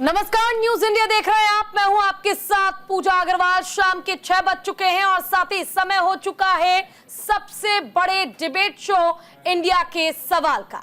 नमस्कार, news India देख रहे हैं आप। मैं हूं आपके साथ पूजा अग्रवाल। शाम के 6 बज चुके हैं और साथ ही समय हो चुका है सबसे बड़े डिबेट शो इंडिया के सवाल का।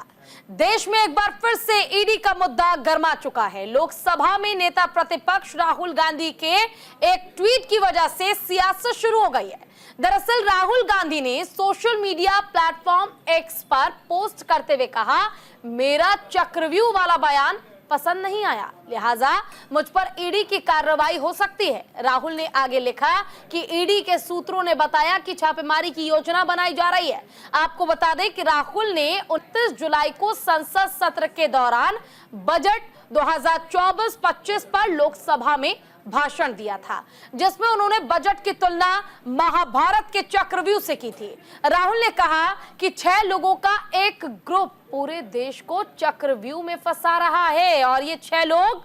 देश में एक बार फिर से ईडी का मुद्दा गर्मा चुका है। लोकसभा में नेता प्रतिपक्ष राहुल गांधी के एक ट्वीट की वजह से सियासत शुरू हो गई है। दरअसल राहुल गांधी ने सोशल मीडिया प्लेटफॉर्म एक्स पर पोस्ट करते हुए कहा, मेरा चक्रव्यूह वाला बयान पसंद नहीं आया, लिहाजा मुझ पर ईडी की कार्रवाई हो सकती है। राहुल ने आगे लिखा कि ईडी के सूत्रों ने बताया कि छापेमारी की योजना बनाई जा रही है। आपको बता दें कि राहुल ने 29 जुलाई को संसद सत्र के दौरान बजट 2024-25 पर लोकसभा में भाषण दिया था, जिसमें उन्होंने बजट की तुलना महाभारत के चक्रव्यूह से की थी। राहुल ने कहा कि 6 लोगों का एक ग्रुप पूरे देश को चक्रव्यूह में फंसा रहा है और ये 6 लोग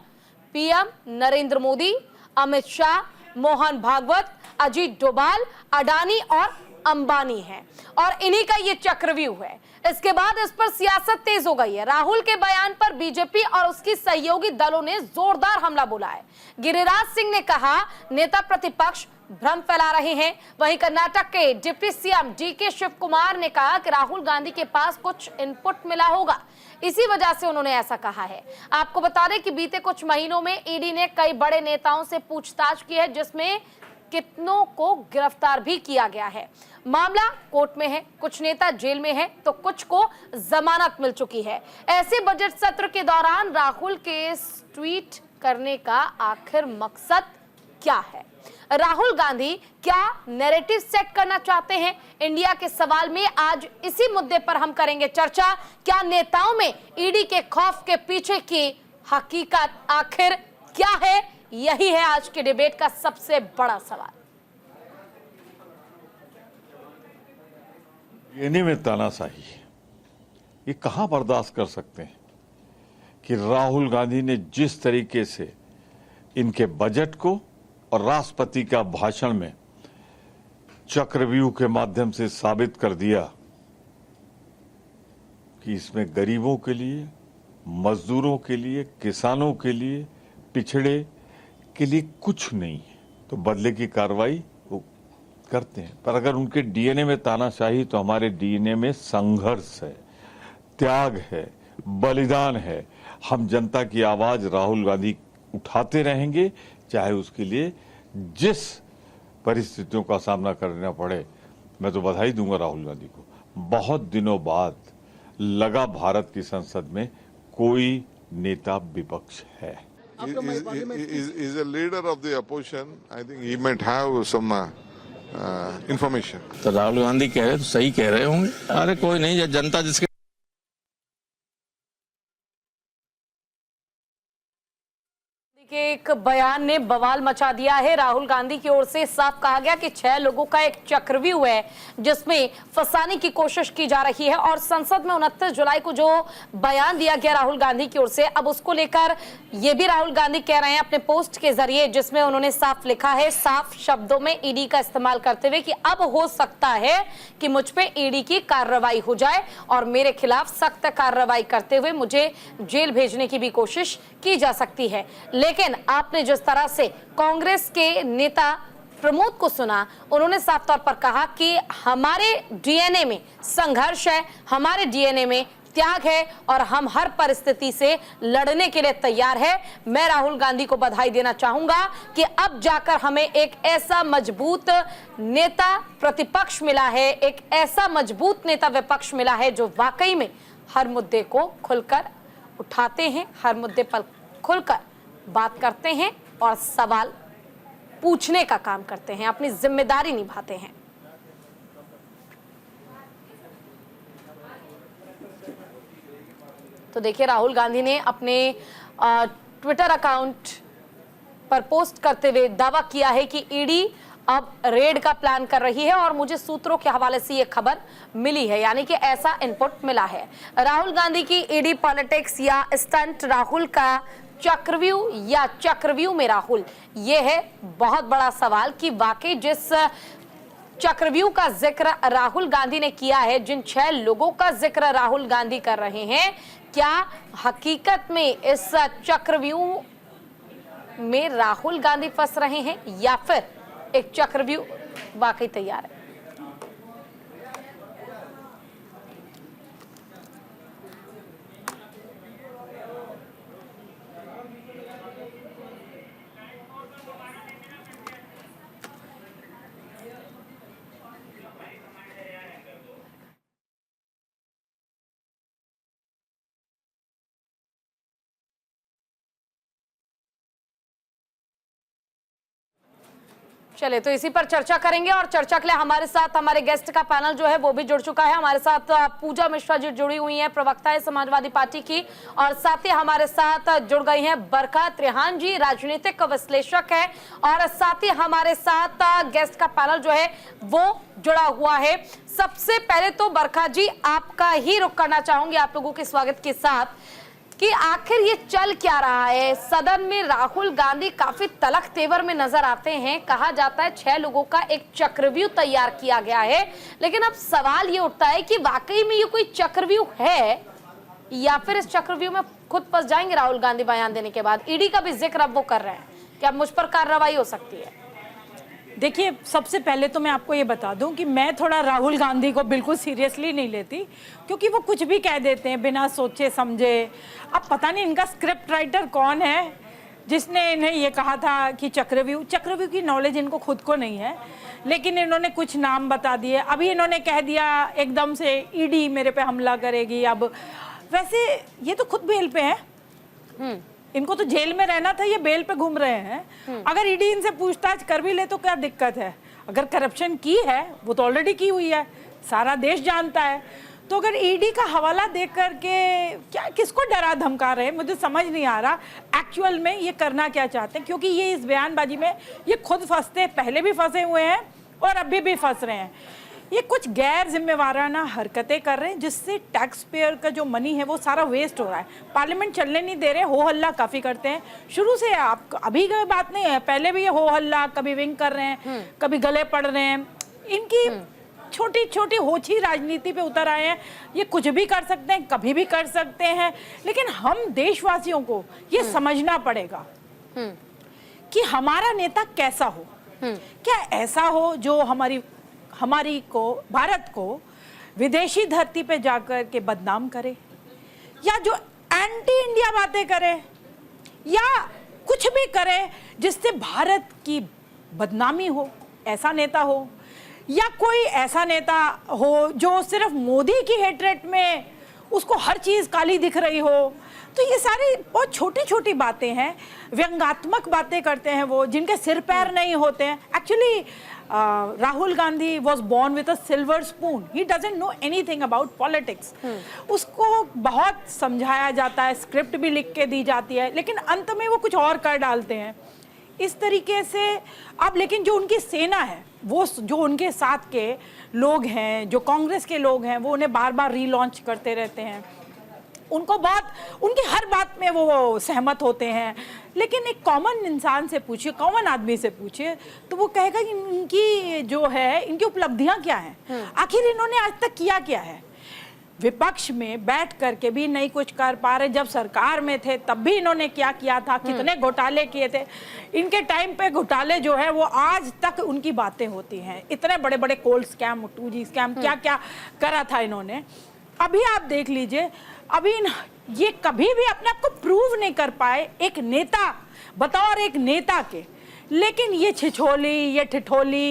पीएम नरेंद्र मोदी, अमित शाह, मोहन भागवत, अजीत डोभाल, अडानी और अंबानी हैं और इन्हीं का ये चक्रव्यूह है। इसके बाद इस पर सियासत तेज हो गई है। राहुल के बयान पर बीजेपी और उसकी सहयोगी दलों ने जोरदार हमला बोला है। गिरिराज सिंह ने कहा, नेता प्रतिपक्ष भ्रम फैला रहे हैं। वहीं कर्नाटक के deputy CM DK Shivakumar ने कहा कि राहुल गांधी के पास कुछ इनपुट मिला होगा, इसी वजह से उन्होंने ऐसा कहा है। आपको बता दें कि बीते कुछ महीनों में ईडी ने कई बड़े नेताओं से पूछताछ की है, जिसमें कितनों को गिरफ्तार भी किया गया है। मामला कोर्ट में है, कुछ नेता जेल में है तो कुछ को जमानत मिल चुकी है। ऐसे बजट सत्र के दौरान राहुल के ट्वीट करने का आखिर मकसद क्या है? राहुल गांधी क्या नैरेटिव सेट करना चाहते हैं? इंडिया के सवाल में आज इसी मुद्दे पर हम करेंगे चर्चा। क्या नेताओं में ईडी के खौफ के पीछे की हकीकत आखिर क्या है? यही है आज के डिबेट का सबसे बड़ा सवाल। डीएनए में तानाशाही, ये कहां बर्दाश्त कर सकते हैं कि राहुल गांधी ने जिस तरीके से इनके बजट को और राष्ट्रपति का भाषण में चक्रव्यूह के माध्यम से साबित कर दिया कि इसमें गरीबों के लिए, मजदूरों के लिए, किसानों के लिए, पिछड़े के लिए कुछ नहीं है, तो बदले की कार्रवाई वो करते हैं। पर अगर उनके डीएनए में तानाशाही, तो हमारे डीएनए में संघर्ष है, त्याग है, बलिदान है। हम जनता की आवाज राहुल गांधी उठाते रहेंगे, चाहे उसके लिए जिस परिस्थितियों का सामना करना पड़े। मैं तो बधाई दूंगा राहुल गांधी को, बहुत दिनों बाद लगा भारत की संसद में कोई नेता विपक्ष है। Is a leader of the opposition. I think he might have some information. तो राहुल गांधी कह रहे तो सही कह रहे होंगे। अरे कोई नहीं, जनता जिसके के एक बयान ने बवाल मचा दिया है। राहुल गांधी की ओर से साफ कहा गया कि 6 लोगों का एक चक्रव्यूह है जिसमें फंसाने की कोशिश की जा रही है और संसद में 29 जुलाई को जो बयान दिया गया राहुल गांधी की ओर से, अब उसको लेकर ये भी राहुल गांधी कह रहे हैं अपने पोस्ट के जरिए, जिसमें उन्होंने साफ लिखा है, साफ शब्दों में ईडी का इस्तेमाल करते हुए कि अब हो सकता है कि मुझ पे ईडी की कार्रवाई हो जाए और मेरे खिलाफ सख्त कार्रवाई करते हुए मुझे जेल भेजने की भी कोशिश की जा सकती है। लेकिन आपने जिस तरह से कांग्रेस के नेता प्रमोद को सुना, उन्होंने साफ तौर पर कहा कि हमारे डीएनए में संघर्ष है, हमारे डीएनए में त्याग है और हम हर परिस्थिति से लड़ने के लिए तैयार है। मैं राहुल गांधी को बधाई देना चाहूंगा कि अब जाकर हमें एक ऐसा मजबूत नेता प्रतिपक्ष मिला है, एक ऐसा मजबूत नेता विपक्ष मिला है जो वाकई में हर मुद्दे को खुलकर उठाते हैं, हर मुद्दे पर खुलकर बात करते हैं और सवाल पूछने का काम करते हैं, अपनी जिम्मेदारी निभाते हैं। तो देखिए, राहुल गांधी ने अपने ट्विटर अकाउंट पर पोस्ट करते हुए दावा किया है कि ईडी अब रेड का प्लान कर रही है और मुझे सूत्रों के हवाले से ये खबर मिली है, यानी कि ऐसा इनपुट मिला है। राहुल गांधी की ईडी पॉलिटिक्स या स्टंट, राहुल का चक्रव्यूह या चक्रव्यूह में राहुल, ये है बहुत बड़ा सवाल कि वाकई जिस चक्रव्यूह का जिक्र राहुल गांधी ने किया है, जिन 6 लोगों का जिक्र राहुल गांधी कर रहे हैं, क्या हकीकत में इस चक्रव्यूह में राहुल गांधी फंस रहे हैं या फिर एक चक्रव्यूह वाकई तैयार है? चलिए तो इसी पर चर्चा करेंगे और चर्चा के लिए हमारे साथ हमारे गेस्ट का पैनल जो है वो भी जुड़ चुका है। हमारे साथ पूजा मिश्रा जी जुड़ी हुई हैं, प्रवक्ता है समाजवादी पार्टी की, और साथ ही हमारे साथ जुड़ गई हैं बरखा त्रेहान जी, राजनीतिक विश्लेषक है, और साथ ही हमारे साथ गेस्ट का पैनल जो है वो जुड़ा हुआ है। सबसे पहले तो बरखा जी आपका ही रुख करना चाहूंगी आप लोगों के स्वागत के साथ कि आखिर ये चल क्या रहा है। सदन में राहुल गांधी काफी तलख तेवर में नजर आते हैं, कहा जाता है 6 लोगों का एक चक्रव्यूह तैयार किया गया है, लेकिन अब सवाल ये उठता है कि वाकई में ये कोई चक्रव्यूह है या फिर इस चक्रव्यूह में खुद फंस जाएंगे राहुल गांधी बयान देने के बाद। ईडी का भी जिक्र अब वो कर रहे हैं कि अब मुझ पर कार्रवाई हो सकती है। देखिए, सबसे पहले तो मैं आपको ये बता दूं कि मैं थोड़ा राहुल गांधी को बिल्कुल सीरियसली नहीं लेती, क्योंकि वो कुछ भी कह देते हैं बिना सोचे समझे। अब पता नहीं इनका स्क्रिप्ट राइटर कौन है जिसने इन्हें ये कहा था कि चक्रव्यूह की नॉलेज इनको खुद को नहीं है, लेकिन इन्होंने कुछ नाम बता दिए। अभी इन्होंने कह दिया एकदम से ईडी मेरे पे हमला करेगी। अब वैसे ये तो खुद बेल पे है, इनको तो जेल में रहना था, ये बेल पे घूम रहे हैं। अगर ईडी इनसे पूछताछ कर भी ले तो क्या दिक्कत है? अगर करप्शन की है वो तो ऑलरेडी की हुई है, सारा देश जानता है। तो अगर ईडी का हवाला दे करके क्या किसको डरा धमका रहे हैं, मुझे समझ नहीं आ रहा एक्चुअल में ये करना क्या चाहते हैं। क्योंकि ये इस बयानबाजी में ये खुद फंसते, पहले भी फंसे हुए हैं और अभी भी फंस रहे हैं। ये कुछ गैर जिम्मेवाराना हरकतें कर रहे हैं जिससे टैक्स पेयर का जो मनी है वो सारा वेस्ट हो रहा है। पार्लियामेंट चलने नहीं दे रहे, हो हल्ला काफ़ी करते हैं शुरू से। आप अभी की बात नहीं है, पहले भी ये हो हल्ला, कभी विंग कर रहे हैं, कभी गले पड़ रहे हैं। इनकी छोटी छोटी होछी राजनीति पे उतर आए हैं। ये कुछ भी कर सकते हैं, कभी भी कर सकते हैं, लेकिन हम देशवासियों को ये समझना पड़ेगा कि हमारा नेता कैसा हो। क्या ऐसा हो जो हमारी को, भारत को विदेशी धरती पे जाकर के बदनाम करे, या जो एंटी इंडिया बातें करे, या कुछ भी करे जिससे भारत की बदनामी हो, ऐसा नेता हो। या कोई ऐसा नेता हो जो सिर्फ मोदी की हेट्रेट में उसको हर चीज़ काली दिख रही हो। तो ये सारी बहुत छोटी छोटी बातें हैं, व्यंग्यात्मक बातें करते हैं वो, जिनके सिर पैर नहीं होते हैं। Actually Rahul Gandhi was born with a silver spoon, he doesn't know anything about politics. उसको बहुत समझाया जाता है, स्क्रिप्ट भी लिख के दी जाती है, लेकिन अंत में वो कुछ और कर डालते हैं इस तरीके से। अब लेकिन जो उनकी सेना है, वो जो उनके साथ के लोग हैं, जो कांग्रेस के लोग हैं, वो उन्हें बार बार रीलॉन्च करते रहते हैं। उनको बहुत उनकी हर बात में वो सहमत होते हैं। लेकिन एक कॉमन इंसान से पूछिए, कॉमन आदमी से पूछिए, तो वो कहेगा कि इनकी जो है, इनकी उपलब्धियां क्या हैं, आखिर इन्होंने आज तक किया क्या है। विपक्ष में बैठ करके भी नहीं कुछ कर पा रहे, जब सरकार में थे तब भी इन्होंने क्या किया था, कितने घोटाले किए थे। इनके टाइम पे घोटाले जो है वो आज तक उनकी बातें होती हैं। इतने बड़े बड़े कोल स्कैम, 2G स्कैम, क्या क्या करा था इन्होंने। अभी आप देख लीजिए, अभी ये कभी भी अपने आप को प्रूव नहीं कर पाए एक नेता, बतौर एक नेता के। लेकिन ये छिछोली, ये ठिठोली,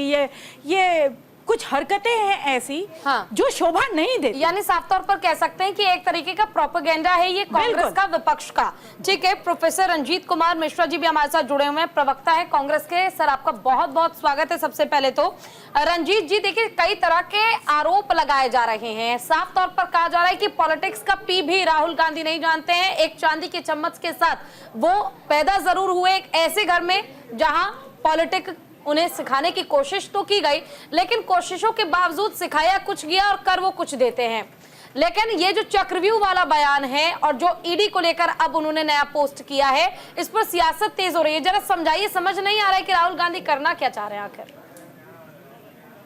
ये कुछ हरकतें हैं ऐसी जो शोभा नहीं देती। यानी साफ तौर पर कह सकते हैं कि एक तरीके का प्रोपेगेंडा है ये कांग्रेस का, विपक्ष का। ठीक है, प्रोफेसर रंजीत कुमार मिश्रा जी भी हमारे साथ जुड़े हुए हैं, प्रवक्ता है कांग्रेस के। सर, आपका बहुत बहुत स्वागत है। सबसे पहले तो रंजीत जी, देखिए कई तरह के आरोप लगाए जा रहे हैं। साफ तौर पर कहा जा रहा है कि पॉलिटिक्स का पी भी राहुल गांधी नहीं जानते हैं। एक चांदी के चम्मच के साथ वो पैदा जरूर हुए एक ऐसे घर में जहां पॉलिटिक्स उन्हें सिखाने की कोशिश तो की गई, लेकिन कोशिशों के बावजूद सिखाया कुछ गया और कर वो कुछ देते हैं। लेकिन ये जो चक्रव्यूह वाला बयान है और जो ईडी को लेकर अब उन्होंने नया पोस्ट किया है, इस पर सियासत तेज हो रही है। जरा समझाइए, समझ नहीं आ रहा है कि राहुल गांधी करना क्या चाह रहे हैं आखिर।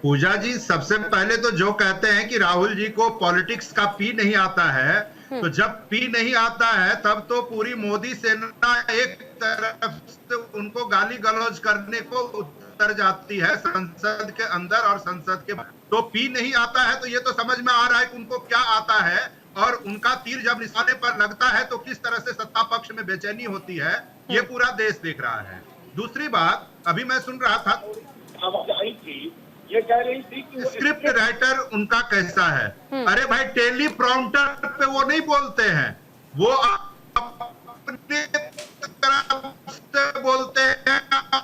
पूजा जी, सबसे पहले तो जो कहते हैं कि राहुल जी को पॉलिटिक्स का पी नहीं आता है, तो जब पी नहीं आता है तब तो पूरी मोदी सेना एक तरफ से उनको गाली गलौज करने को उतर जाती है संसद के अंदर और संसद के बाहर। तो पी नहीं आता है तो ये तो समझ में आ रहा है कि उनको क्या आता है, और उनका तीर जब निशाने पर लगता है तो किस तरह से सत्ता पक्ष में बेचैनी होती है, ये पूरा देश देख रहा है। दूसरी बात, अभी मैं सुन रहा था ये कह रही थी कि स्क्रिप्ट राइटर उनका कैसा है। अरे भाई, टेलीप्रॉम्प्टर पे वो नहीं बोलते हैं, वो अपने तरफ से बोलते हैं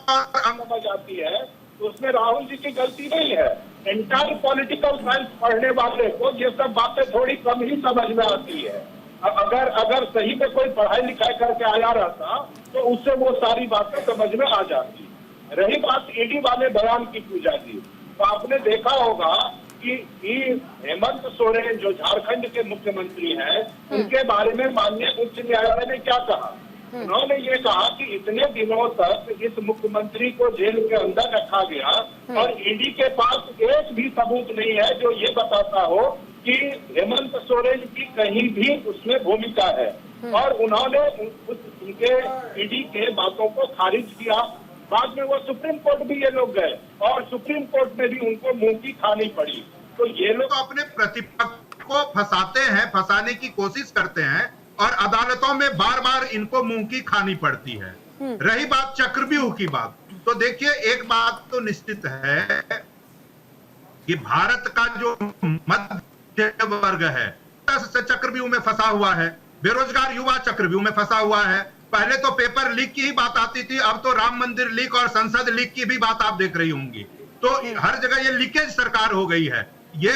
और समझ आती है तो उसमें राहुल जी की गलती नहीं है। एंटायर पॉलिटिकल साइंस पढ़ने वाले को ये सब बातें थोड़ी कम ही समझ में आती है। अगर सही में कोई पढ़ाई लिखाई करके आया रहता तो उससे वो सारी बातें समझ में आ जाती। रही बात ईडी वाले बयान की, पूजा जी, तो आपने देखा होगा कि हेमंत सोरेन जो झारखंड के मुख्यमंत्री हैं, उनके बारे में माननीय उच्च न्यायालय ने क्या कहा? उन्होंने ये कहा कि इतने दिनों तक इस मुख्यमंत्री को जेल के अंदर रखा गया और ईडी के पास एक भी सबूत नहीं है जो ये बताता हो कि हेमंत सोरेन की कहीं भी उसमें भूमिका है। और उन्होंने उनके ईडी के बातों को खारिज किया। बाद में वो सुप्रीम कोर्ट भी ये लोग गए और सुप्रीम कोर्ट में भी उनको मुंह की खानी पड़ी। तो ये लोग अपने प्रतिपक्ष को फंसाते हैं, फंसाने की कोशिश करते हैं और अदालतों में बार बार इनको मुंह की खानी पड़ती है। रही बात चक्रव्यूह की बात, तो देखिए एक बात तो निश्चित है कि भारत का जो मध्य वर्ग है चक्रव्यूह में फंसा हुआ है, बेरोजगार युवा चक्रव्यूह में फंसा हुआ है। पहले तो पेपर लीक की ही बात आती थी, अब तो राम मंदिर लीक और संसद लीक की भी बात आप देख रही होंगी। तो हर जगह ये लीकेज सरकार हो गई है। ये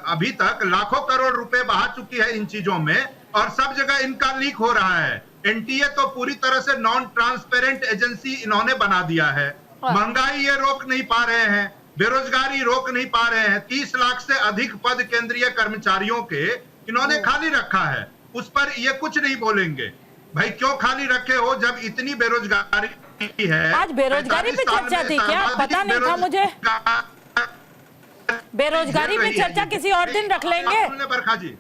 अभी तक लाखों करोड़ रुपए बहा चुकी है इन चीजों में और सब जगह इनका लीक हो रहा है। एनटीए तो पूरी तरह से नॉन ट्रांसपेरेंट एजेंसी इन्होंने बना दिया है। महंगाई ये रोक नहीं पा रहे हैं, बेरोजगारी रोक नहीं पा रहे हैं। 30 लाख से अधिक पद केंद्रीय कर्मचारियों के इन्होंने खाली रखा है, उस पर ये कुछ नहीं बोलेंगे। भाई क्यों खाली रखे हो जब इतनी बेरोजगारी है? आज बेरोजगारी पे चर्चा थी क्या? पता नहीं था मुझे। बेरोजगारी पे चर्चा किसी और दिन रख लेंगे। बरखा जी,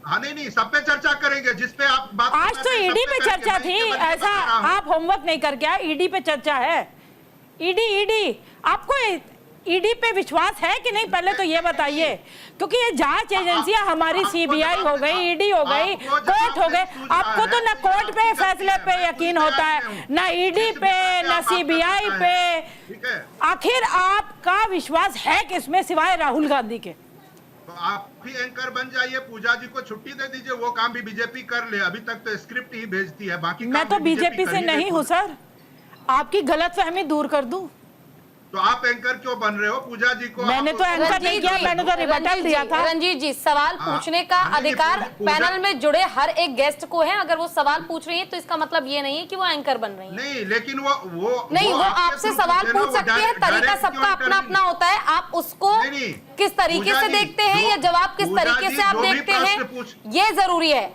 हाँ नहीं, सब पे चर्चा करेंगे जिस पे आप बात। आज तो ईडी पे चर्चा थी, ऐसा आप होमवर्क नहीं करके आए। ईडी पे चर्चा है। ईडी आपको ईडी पे विश्वास है कि नहीं, पहले तो ये बताइए, क्योंकि ये जांच एजेंसियां हमारी सीबीआई हो गई, ईडी हो गई, कोर्ट हो गए। आपको तो ना कोर्ट पे फैसले पे यकीन होता है, ना ईडी पे, ना सीबीआई पे। आखिर आपका विश्वास है किसमें सिवाय राहुल गांधी के? तो आप भी एंकर बन जाइए, पूजा जी को छुट्टी दे दीजिए, वो काम भी बीजेपी कर ले। अभी तक तो स्क्रिप्ट ही भेजती है, बाकी मैं तो बीजेपी से नहीं हूँ सर, आपकी गलतफहमी दूर कर दूं। तो आप एंकर क्यों बन रहे हो? पूजा जी को मैंने तो एंकर नहीं किया, मैंने तो रिबटल दिया था। रंजीत जी, सवाल पूछने का अधिकार पैनल में जुड़े हर एक गेस्ट को है। अगर वो सवाल पूछ रही है तो इसका मतलब ये नहीं है कि वो एंकर बन रही है। नहीं, लेकिन वो आपसे सवाल पूछ सकते हैं, तरीका सबका अपना अपना होता है। आप उसको किस तरीके से देखते हैं या जवाब किस तरीके से आप देखते हैं, ये जरूरी है।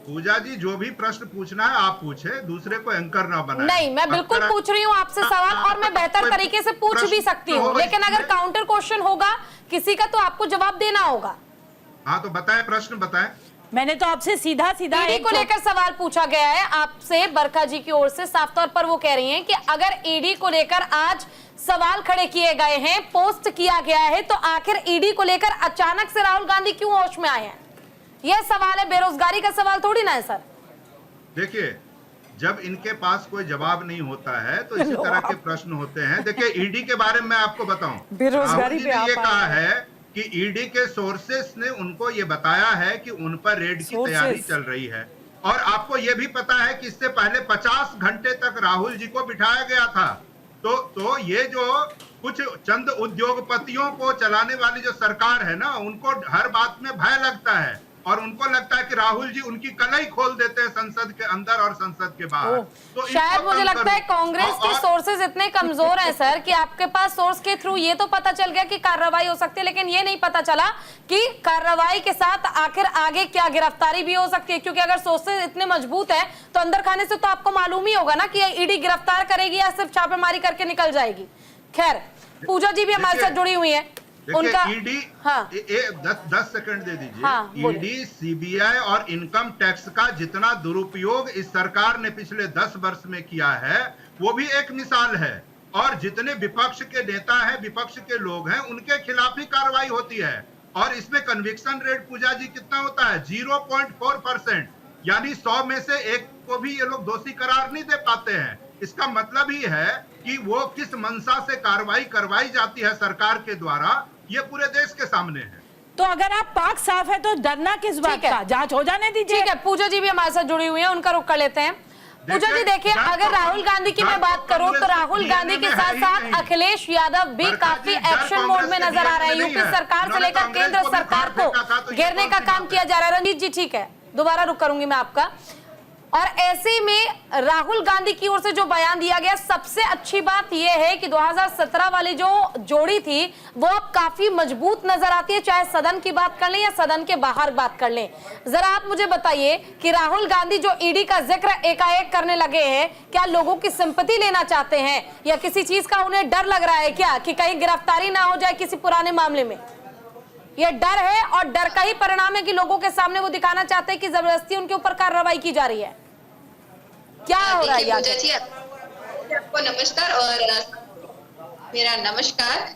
पूजा जी, जो भी प्रश्न पूछना है आप पूछे, दूसरे को एंकर ना बनाए। नहीं, मैं बिल्कुल पूछ रही हूँ आपसे सवाल, और मैं बेहतर तरीके से पूछ भी सकती हूँ, लेकिन अगर काउंटर क्वेश्चन होगा किसी का तो आपको जवाब देना होगा। हाँ तो बताएं, प्रश्न बताएं। मैंने तो आपसे सीधा ईडी को लेकर सवाल पूछा गया है आपसे बरखा जी की ओर से। साफ तौर पर वो कह रही हैं कि अगर ईडी को लेकर आज सवाल खड़े किए गए हैं, पोस्ट किया गया है, तो आखिर ईडी को लेकर अचानक से राहुल गांधी क्यों होश में आए हैं? यह सवाल है, बेरोजगारी का सवाल थोड़ी ना है सर। देखिए, जब इनके पास कोई जवाब नहीं होता है तो इसी तरह के प्रश्न होते हैं। देखिए, ईडी के बारे में मैं आपको बताऊं, बेरोजगारी पे ये कहा है कि ईडी के सोर्सेस ने उनको ये बताया है कि उन पर रेड की तैयारी चल रही है। और आपको ये भी पता है कि इससे पहले 50 घंटे तक राहुल जी को बिठाया गया था। तो ये जो कुछ चंद उद्योगपतियों को चलाने वाली जो सरकार है ना, उनको हर बात में भय लगता है और उनको लगता है कि राहुल जी उनकी कलई खोल देते हैं संसद के अंदर और संसद के बाहर। तो शायद मुझे लगता है कांग्रेस के सोर्सेज इतने कमजोर हैं सर कि आपके पास सोर्स के थ्रू ये तो पता चल गया कि कार्रवाई हो सकती है, लेकिन ये नहीं पता चला कि कार्रवाई के साथ आखिर आगे क्या गिरफ्तारी भी हो सकती है। क्योंकि अगर सोर्सेज इतने मजबूत है तो अंदर खाने से तो आपको मालूम ही होगा ना कि ईडी गिरफ्तार करेगी या सिर्फ छापेमारी करके निकल जाएगी। खैर, पूजा जी भी हमारे साथ जुड़ी हुई है। उनका ईडी, हाँ 10 सेकंड दे दीजिए। हाँ, ईडी, सीबीआई और इनकम टैक्स का जितना दुरुपयोग इस सरकार ने पिछले 10 वर्ष में किया है वो भी एक मिसाल है। और जितने विपक्ष के नेता हैं, विपक्ष के लोग हैं, उनके खिलाफ ही कार्रवाई होती है। और इसमें कन्विक्शन रेट पूजा जी कितना होता है? 0.4%, यानी 100 में से एक को भी ये लोग दोषी करार नहीं दे पाते हैं। इसका मतलब ही है कि वो किस मंशा से कार्रवाई करवाई जाती है सरकार के द्वारा, ये पूरे देश के सामने है। तो अगर आप पाक साफ है तो डरना किस बात का? जांच हो जाने दीजिए। ठीक है, पूजा जी भी हमारे साथ जुड़ी हुई है, उनका रुख कर लेते हैं। पूजा जी देखिए, अगर राहुल गांधी की मैं बात करूं तो राहुल गांधी के साथ साथ अखिलेश यादव भी काफी एक्शन मोड में नजर आ रहे हैं। यूपी सरकार से लेकर केंद्र सरकार को घेरने का काम किया जा रहा है। रंजीत जी ठीक है, दोबारा रुक करूंगी मैं आपका। और ऐसे में राहुल गांधी की ओर से जो बयान दिया गया, सबसे अच्छी बात यह है कि 2017 वाली जो जोड़ी थी वो अब काफी मजबूत नजर आती है, चाहे सदन की बात कर लें या सदन के बाहर बात कर लें। जरा आप मुझे बताइए कि राहुल गांधी जो ईडी का जिक्र एकाएक करने लगे हैं, क्या लोगों की सिंपैथी लेना चाहते हैं या किसी चीज का उन्हें डर लग रहा है क्या कि कहीं गिरफ्तारी ना हो जाए किसी पुराने मामले में? ये डर है और डर का ही परिणाम है कि लोगों के सामने वो दिखाना चाहते हैं कि जबरदस्ती उनके ऊपर कार्रवाई की जा रही है। क्या हो रहा है? पूजा जी आपको नमस्कार और मेरा नमस्कार।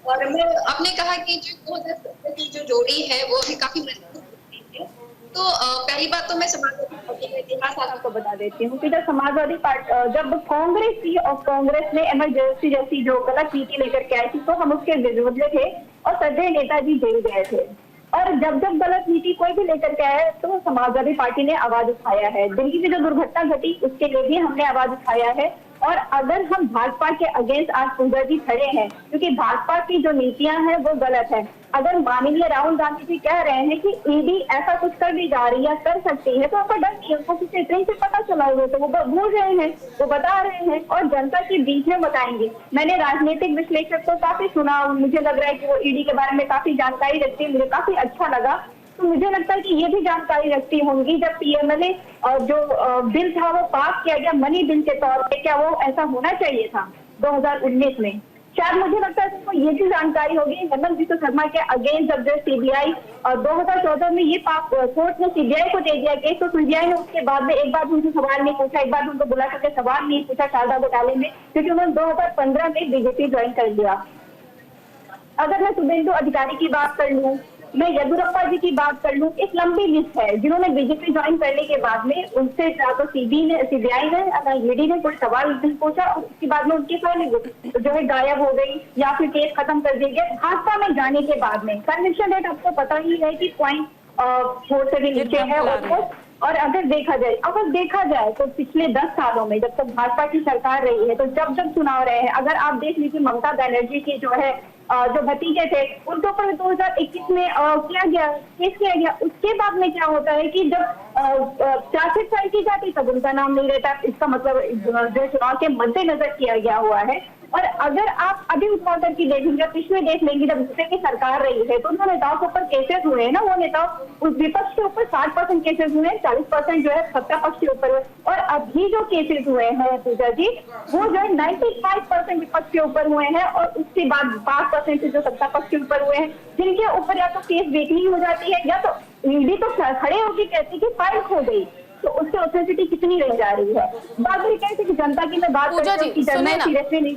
और मैं आपने कहा कि जो 2017 की जो जोड़ी है वो भी काफी मजबूत है। तो पहली बात तो मैं समाजवादी पार्टी का इतिहास आपको बता देती हूँ कि जब समाजवादी पार्टी जब कांग्रेस थी और कांग्रेस ने इमरजेंसी जैसी जो गलत नीति लेकर के आई थी तो हम उसके विरोध में थे और सदैव नेताजी जेल गए थे। और जब जब गलत नीति कोई भी लेकर के आया तो समाजवादी पार्टी ने आवाज उठाया है। दिल्ली की जो दुर्घटना घटी उसके लिए भी हमने आवाज उठाया है। और अगर हम भाजपा के अगेंस्ट आज पूजा जी खड़े हैं क्योंकि भाजपा की जो नीतियां हैं वो गलत है। अगर माननीय राहुल गांधी जी कह रहे हैं कि ईडी ऐसा कुछ कर भी जा रही है, कर सकती है, तो उनको डर नहीं है, उनको किसी इतने से पता चला हुआ तो वो भूल रहे हैं, वो बता रहे हैं और जनता के बीच में बताएंगे। मैंने राजनीतिक विश्लेषक को काफी सुना, मुझे लग रहा है कि वो ईडी के बारे में काफी जानकारी रखती है, मुझे काफी अच्छा लगा। तो मुझे लगता है कि ये भी जानकारी रखती होंगी जब पीएमएलए जो बिल था वो पास किया गया मनी बिल के तौर पे, क्या वो ऐसा होना चाहिए था 2019 में? शायद मुझे लगता है कि ये भी जानकारी होगी हेमंत बिस्वा शर्मा के अगेंस्ट जब सीबीआई और 2014 में ये कोर्ट ने सीबीआई को दे दिया केस, तो सीबीआई ने उसके बाद में एक बार उनसे सवाल नहीं पूछा, एक बार उनको बुला करके सवाल नहीं पूछा शारदा घोटाले में, क्योंकि उन्होंने 2015 में बीजेपी ज्वाइन कर लिया। अगर मैं शुभेंदु अधिकारी की बात कर लूँ, मैं येदियुरप्पा जी की बात कर लूं, एक लंबी लिस्ट है जिन्होंने बीजेपी ज्वाइन करने के बाद में उनसे तो सीबीआई ने ईडी ने कोई सवाल नहीं पूछा और उसके बाद में उनकी फाइल जो है गायब हो गई या फिर केस खत्म कर दिया गया। भाजपा में जाने के बाद में कन्विक्शन रेट आपको पता ही है कि 0.4 से भी नीचे है। और अगर देखा जाए तो पिछले 10 सालों में जब तक भाजपा की सरकार रही है तो जब जब चुनाव रहे हैं, अगर आप देख लीजिए ममता बनर्जी की जो है जो भतीजे थे उनके ऊपर 2021 में केस किया गया। उसके बाद में क्या होता है कि जब चार्जशीट फाइल की जाती तब उनका नाम नहीं रहता। इसका मतलब जो चुनाव के मद्देनजर किया गया हुआ है। और अगर आप अभी उठा करके देखेंगे, पिछले देख लेंगे, जब दूसरे की सरकार रही है तो उन नेताओं के ऊपर केसेस हुए हैं ना, वो नेताओं उस विपक्ष के ऊपर 60% केसेस हुए हैं, 40% जो है सत्ता पक्ष के ऊपर हुए। और अभी जो केसेस हुए हैं पूजा जी, वो जो है 95% विपक्ष के ऊपर हुए हैं और उसके बाद 5% जो सत्ता पक्ष के ऊपर हुए हैं, जिनके ऊपर या तो केस वेटली हो जाती है या तो ईडी तो खड़े होकर कहती कि फाइल खो गई, तो उससे ऑथेंटिसिटी कितनी रह जा रही है। बात कहते कि जनता की मैं बात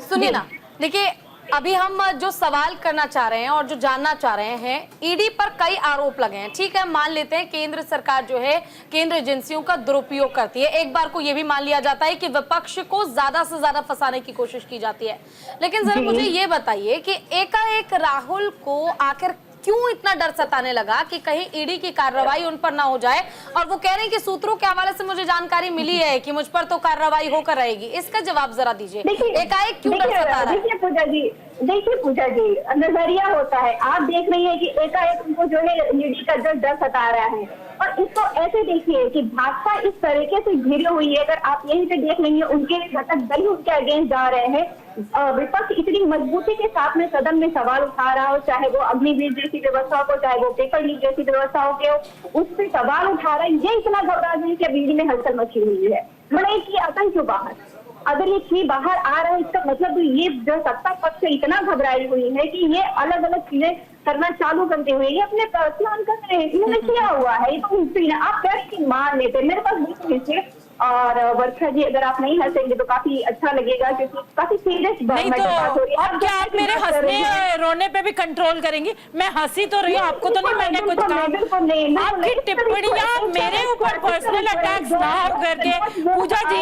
सुनिए ना, देखिए अभी हम जो सवाल करना चाह रहे हैं और जो जानना चाह रहे हैं, ईडी पर कई आरोप लगे हैं। ठीक है, मान लेते हैं केंद्र सरकार जो है केंद्र एजेंसियों का दुरुपयोग करती है। एक बार को यह भी मान लिया जाता है कि विपक्ष को ज्यादा से ज्यादा फंसाने की कोशिश की जाती है। लेकिन जरा मुझे ये बताइए कि एकाएक राहुल को आखिर क्यों इतना डर सताने लगा कि कहीं ईडी की कार्रवाई उन पर ना हो जाए? और वो कह रहे हैं कि सूत्रों के हवाले से मुझे जानकारी मिली है कि मुझ पर तो कार्रवाई होकर रहेगी। इसका जवाब जरा दीजिए, एकाएक क्यों डर सता रहा है? देखिए पूजा जी, नजरिया होता है। आप देख रही है कि एकाएक उनको जो है ईडी का डर सता रहा है। और इसको ऐसे देखिए कि भाजपा इस तरीके से घिरी हुई है, अगर आप यहीं से देख लेंगे उनके घटक दल ही उनके अगेंस्ट जा रहे हैं। विपक्ष इतनी मजबूती के साथ में सदन में सवाल उठा रहा हो, चाहे वो अग्निवीर जैसी व्यवस्था हो, चाहे वो पेपर लीक जैसी व्यवस्थाओं के हो, उस पर सवाल उठा रहा है। ये इतना घबरा रही है कि ईडी में हलचल मची हुई है। मैंने की आतंक क्यों बाहर, अगर ये चीज बाहर आ रहा है इसका मतलब ये जो सत्ता पक्ष से इतना घबराई हुई है कि ये अलग अलग चीजें करना चालू करते हुए ये अपने प्लान कर रहे हैं, इन्होंने किया हुआ है। ये तो हिस्ट्री है, आप कह रहे हैं कि मान लेते, मेरे पास बिल्कुल हिस्ट्री। और वर्षा जी अगर आप नहीं हंसेंगे तो काफी अच्छा लगेगा, क्योंकि काफी सीरियस नहीं तो अब क्या आप मेरे हंसने रोने पे भी कंट्रोल करेंगी? मैं हंसी तो रही हूँ, आपको तो नहीं मैंने कुछ कहा। आपकी टिप्पणियां मेरे ऊपर पर्सनल अटैक्स ना हो करके, पूजा जी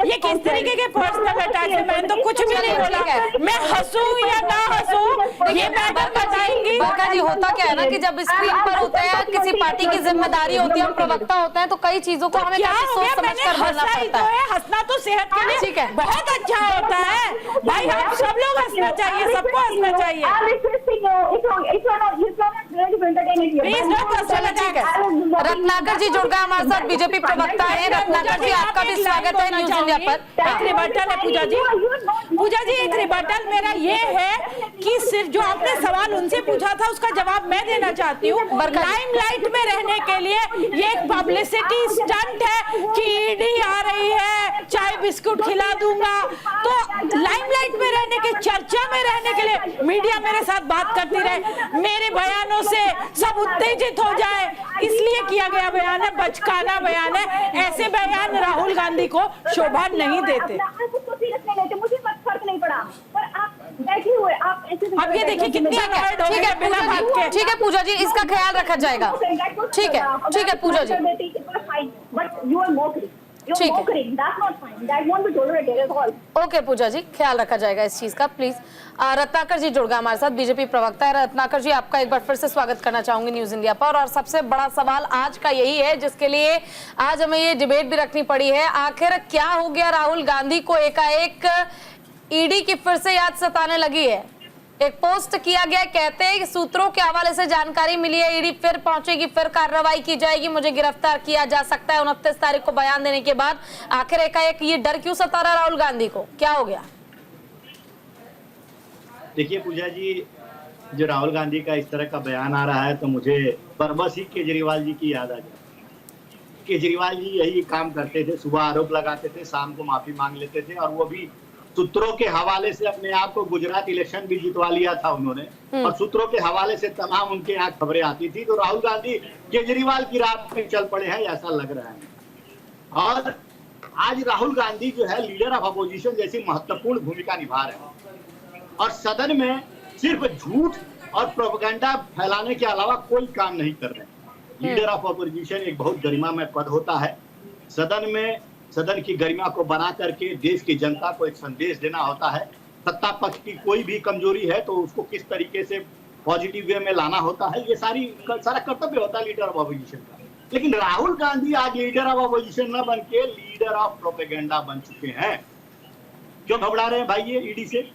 ये किस तरीके के पर्सनल अटैक्स है? मैंने तो कुछ भी नहीं बोला। मैं हंसूं या ना हंसूं ये मैडम बताएंगी। बरखा जी होता क्या है ना कि जब स्क्रीन पर होते हैं, किसी पार्टी की जिम्मेदारी होती है, हम प्रवक्ता होते हैं, तो कई चीजों को हमें काफी सोच समझ कर बोलना पड़ता है। हंसना तो सेहत के लिए ठीक है, बहुत अच्छा होता है भाई। आप सब लोग हंसना चाहिए, सबको हंसना चाहिए। ठीक है, रत्नाकर जी जुड़ गए हमारे साथ, बीजेपी प्रवक्ता है। रत्नाकर जी आपका भी स्वागत है न्यूज इंडिया पर। एक रिबर्टल है पूजा जी। पूजा जी एक रिबर्टल मेरा ये है कि सिर्फ जो आपने सवाल उनसे पूछा था उसका जवाब मैं देना चाहती हूँ। लाइमलाइट में रहने के लिए ये एक पब्लिसिटी स्टंट है कि ईडी आ रही है, चाय बिस्कुट खिला दूंगा। तो लाइमलाइट में रहने के, चर्चा में रहने के लिए मीडिया मेरे साथ बात करती रहे, मेरे बयानों से सब उत्तेजित हो जाए, इसलिए किया गया बयान है, बचकाना बयान है। ऐसे बयान राहुल गांधी को शोभा नहीं देते। मुझे फर्क नहीं पड़ा, पर आप बैठे हुए आप ऐसे। अब ये देखिए कितनी अवॉइड हो गया बिना बात के। ठीक है पूजा जी, इसका ख्याल रखा जाएगा। ठीक है पूजा जी, ओके पूजा जी, ख्याल रखा जाएगा इस चीज का प्लीज। रत्नाकर जी जुड़ गए हमारे साथ, बीजेपी प्रवक्ता है। रत्नाकर जी आपका एक बार फिर से स्वागत करना चाहूंगी न्यूज इंडिया पर। और सबसे बड़ा सवाल आज का यही है जिसके लिए आज हमें ये डिबेट भी रखनी पड़ी है, आखिर क्या हो गया राहुल गांधी को एकाएक ईडी की फिर से याद सताने लगी है। एक पोस्ट किया गया, कहते हैं कि सूत्रों के हवाले से जानकारी मिली है, ईडी फिर पहुंचेगी, फिर कार्रवाई की जाएगी, मुझे गिरफ्तार किया जा सकता है 29 तारीख को बयान देने के बाद। आखिर एकाएक ये डर क्यों सता रहा राहुल गांधी को, क्या हो गया? देखिए पूजा जी, जो राहुल गांधी का इस तरह का बयान आ रहा है तो मुझे बरबस ही केजरीवाल जी की याद आ जाती। केजरीवाल जी यही काम करते थे, सुबह आरोप लगाते थे, शाम को माफी मांग लेते थे, और वो भी सूत्रों के हवाले से अपने आप को गुजरात इलेक्शन भी जितवा लिया था उन्होंने, और सूत्रों के हवाले से तमाम उनके यहाँ खबरें आती थी। तो राहुल गांधी केजरीवाल की राह पे चल पड़े हैं ऐसा लग रहा है। और आज राहुल गांधी जो है लीडर ऑफ अपोजिशन जैसी महत्वपूर्ण भूमिका निभा रहे हैं, और सदन में सिर्फ झूठ और प्रोपेगेंडा फैलाने के अलावा कोई काम नहीं कर रहे। लीडर ऑफ अपोजिशन एक बहुत गरिमामय पद होता है। सदन में सदन की गरिमा को बना करके देश की जनता को एक संदेश देना होता है। सत्ता पक्ष की कोई भी कमजोरी है तो उसको किस तरीके से पॉजिटिव वे में लाना होता है, ये सारा कर्तव्य होता है लीडर ऑफ अपोजिशन का। लेकिन राहुल गांधी आज लीडर ऑफ अपोजिशन न बन के लीडर ऑफ प्रोपेगेंडा बन चुके हैं। क्यों घबरा रहे हैं भाई ये ईडी से?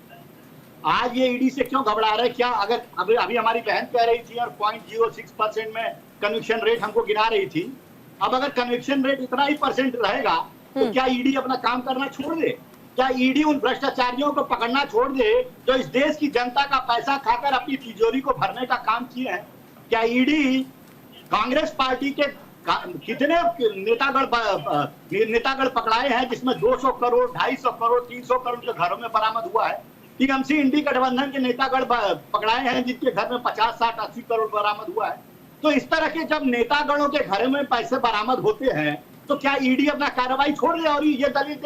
आज ये ईडी से क्यों घबरा रहे हैं? क्या अगर अभी हमारी बहन कह रही थी और 0.06% में कन्विक्शन रेट हमको गिरा रही थी, अब अगर कन्विक्शन रेट इतना ही परसेंट रहेगा तो क्या ईडी अपना काम करना छोड़ दे? क्या ईडी उन भ्रष्टाचारियों को पकड़ना छोड़ दे जो इस देश की जनता का पैसा खाकर अपनी तिजोरी को भरने का काम किए हैं? क्या ईडी कांग्रेस पार्टी के कितने नेतागढ़ पकड़ाए हैं जिसमें 200 करोड़, 250 करोड़, 300 करोड़ के घरों में बरामद हुआ है? टीएमसी इंडी गठबंधन के नेतागढ़ पकड़ाए हैं जिनके घर में 50, 60, 80 करोड़ बरामद हुआ है। तो इस तरह के जब नेतागढ़ों के घर में पैसे बरामद होते हैं तो क्या ईडी अपना कार्रवाई छोड़ दे? और ये दलील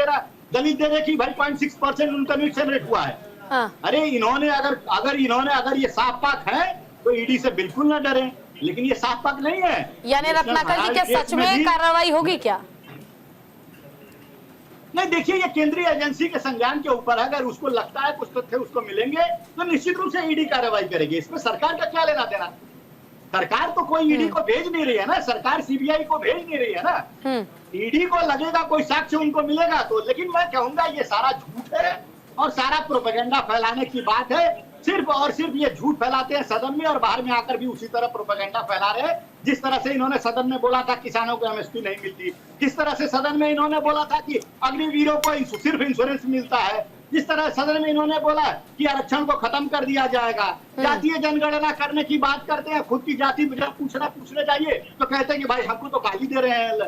दे रहे कि भाई 0.6% उनका कन्विक्शन रेट हुआ है। अरे इन्होंने अगर ये साफ पाक है तो ईडी से बिल्कुल ना डरे, लेकिन ये साफ पाक नहीं है। यानी रत्नाकर जी, क्या सच में कार्रवाई होगी क्या? नहीं, देखिए ये केंद्रीय एजेंसी के संज्ञान के ऊपर है। अगर उसको लगता है कुछ तथ्य उसको मिलेंगे तो निश्चित रूप से ईडी कार्रवाई करेगी। इसमें सरकार का क्या लेना देना? सरकार तो कोई ईडी को भेज नहीं रही है ना, सरकार सीबीआई को भेज नहीं रही है ना। ईडी को लगेगा कोई साक्ष्य उनको मिलेगा तो, लेकिन मैं कहूंगा ये सारा झूठ है और सारा प्रोपेगेंडा फैलाने की बात है। सिर्फ और सिर्फ ये झूठ फैलाते हैं सदन में और बाहर में आकर भी उसी तरह प्रोपेगेंडा फैला रहे हैं। जिस तरह से इन्होंने सदन में बोला था किसानों को एमएसपी नहीं मिलती, जिस तरह से सदन में इन्होंने बोला था कि अग्निवीरों को सिर्फ इंश्योरेंस मिलता है, जिस तरह सदन में इन्होंने बोला कि आरक्षण को खत्म कर दिया जाएगा, जातीय जनगणना करने की बात करते हैं, खुद की जाति जब पूछने जाइए तो कहते हैं कि भाई हमको तो गाली दे रहे हैं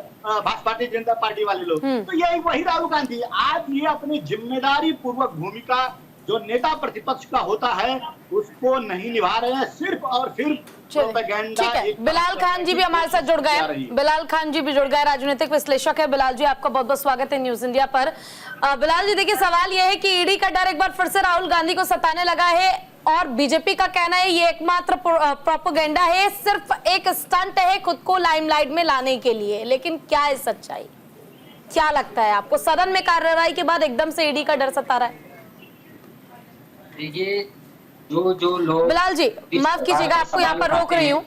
भारतीय जनता पार्टी वाले लोग। तो यही वही राहुल गांधी आज ये अपनी जिम्मेदारी पूर्वक भूमिका जो नेता प्रतिपक्ष का होता है उसको नहीं निभा रहे हैं, सिर्फ और सिर्फ प्रोपेगेंडा। ठीक है, बिलाल खान जी भी हमारे साथ जुड़ गए। बिलाल खान जी भी जुड़ गए, राजनीतिक विश्लेषक है। बिलाल जी, आपका बहुत बहुत स्वागत है न्यूज इंडिया पर। बिलाल जी, देखिए सवाल यह है कि ईडी का डर एक बार फिर से राहुल गांधी को सताने लगा है और बीजेपी का कहना है ये एकमात्र प्रोपेगेंडा है, सिर्फ एक स्टंट है खुद को लाइमलाइट में लाने के लिए। लेकिन क्या है सच्चाई? क्या लगता है आपको, सदन में कार्रवाई के बाद एकदम से ईडी का डर सता रहा है? देखिए, जो लोग, बिलाल जी माफ कीजिएगा, आपको यहाँ पर रोक रही हूँ।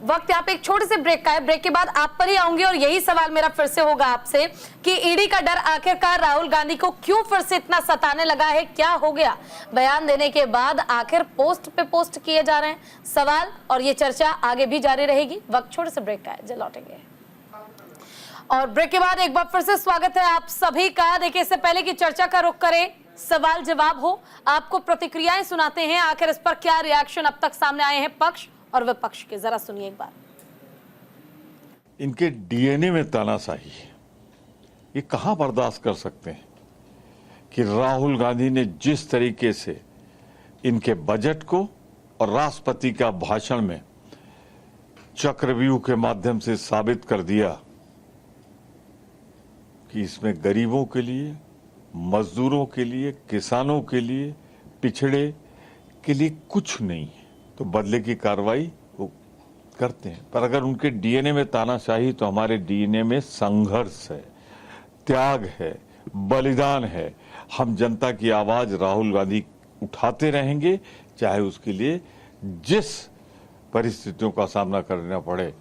वक्त यहाँ पे एक छोटे से ब्रेक का है, ब्रेक के बाद आप पर ही आऊंगी और यही सवाल मेरा फिर से होगा आपसे कि ईडी का डर आखिरकार राहुल गांधी को क्यों फिर से इतना सताने लगा है? क्या हो गया? बयान देने के बाद आखिर पोस्ट पे पोस्ट किए जा रहे हैं सवाल, और ये चर्चा आगे भी जारी रहेगी। वक्त छोटे से ब्रेक का है, जल्द लौटेंगे। और ब्रेक के बाद एक बार फिर से स्वागत है आप सभी का। देखिए, इससे पहले कि चर्चा का रुख करें, सवाल जवाब हो, आपको प्रतिक्रियाएं सुनाते हैं, आखिर इस पर क्या रिएक्शन अब तक सामने आए हैं पक्ष और विपक्ष के। जरा सुनिए एक बार। इनके डीएनए में तानाशाही है, ये कहां बर्दाश्त कर सकते हैं कि राहुल गांधी ने जिस तरीके से इनके बजट को और राष्ट्रपति का भाषण में चक्रव्यूह के माध्यम से साबित कर दिया कि इसमें गरीबों के लिए, मजदूरों के लिए, किसानों के लिए, पिछड़े के लिए कुछ नहीं है, तो बदले की कार्रवाई वो करते हैं। पर अगर उनके डीएनए में तानाशाही, तो हमारे डीएनए में संघर्ष है, त्याग है, बलिदान है। हम जनता की आवाज राहुल गांधी उठाते रहेंगे, चाहे उसके लिए जिस परिस्थितियों का सामना करना पड़े।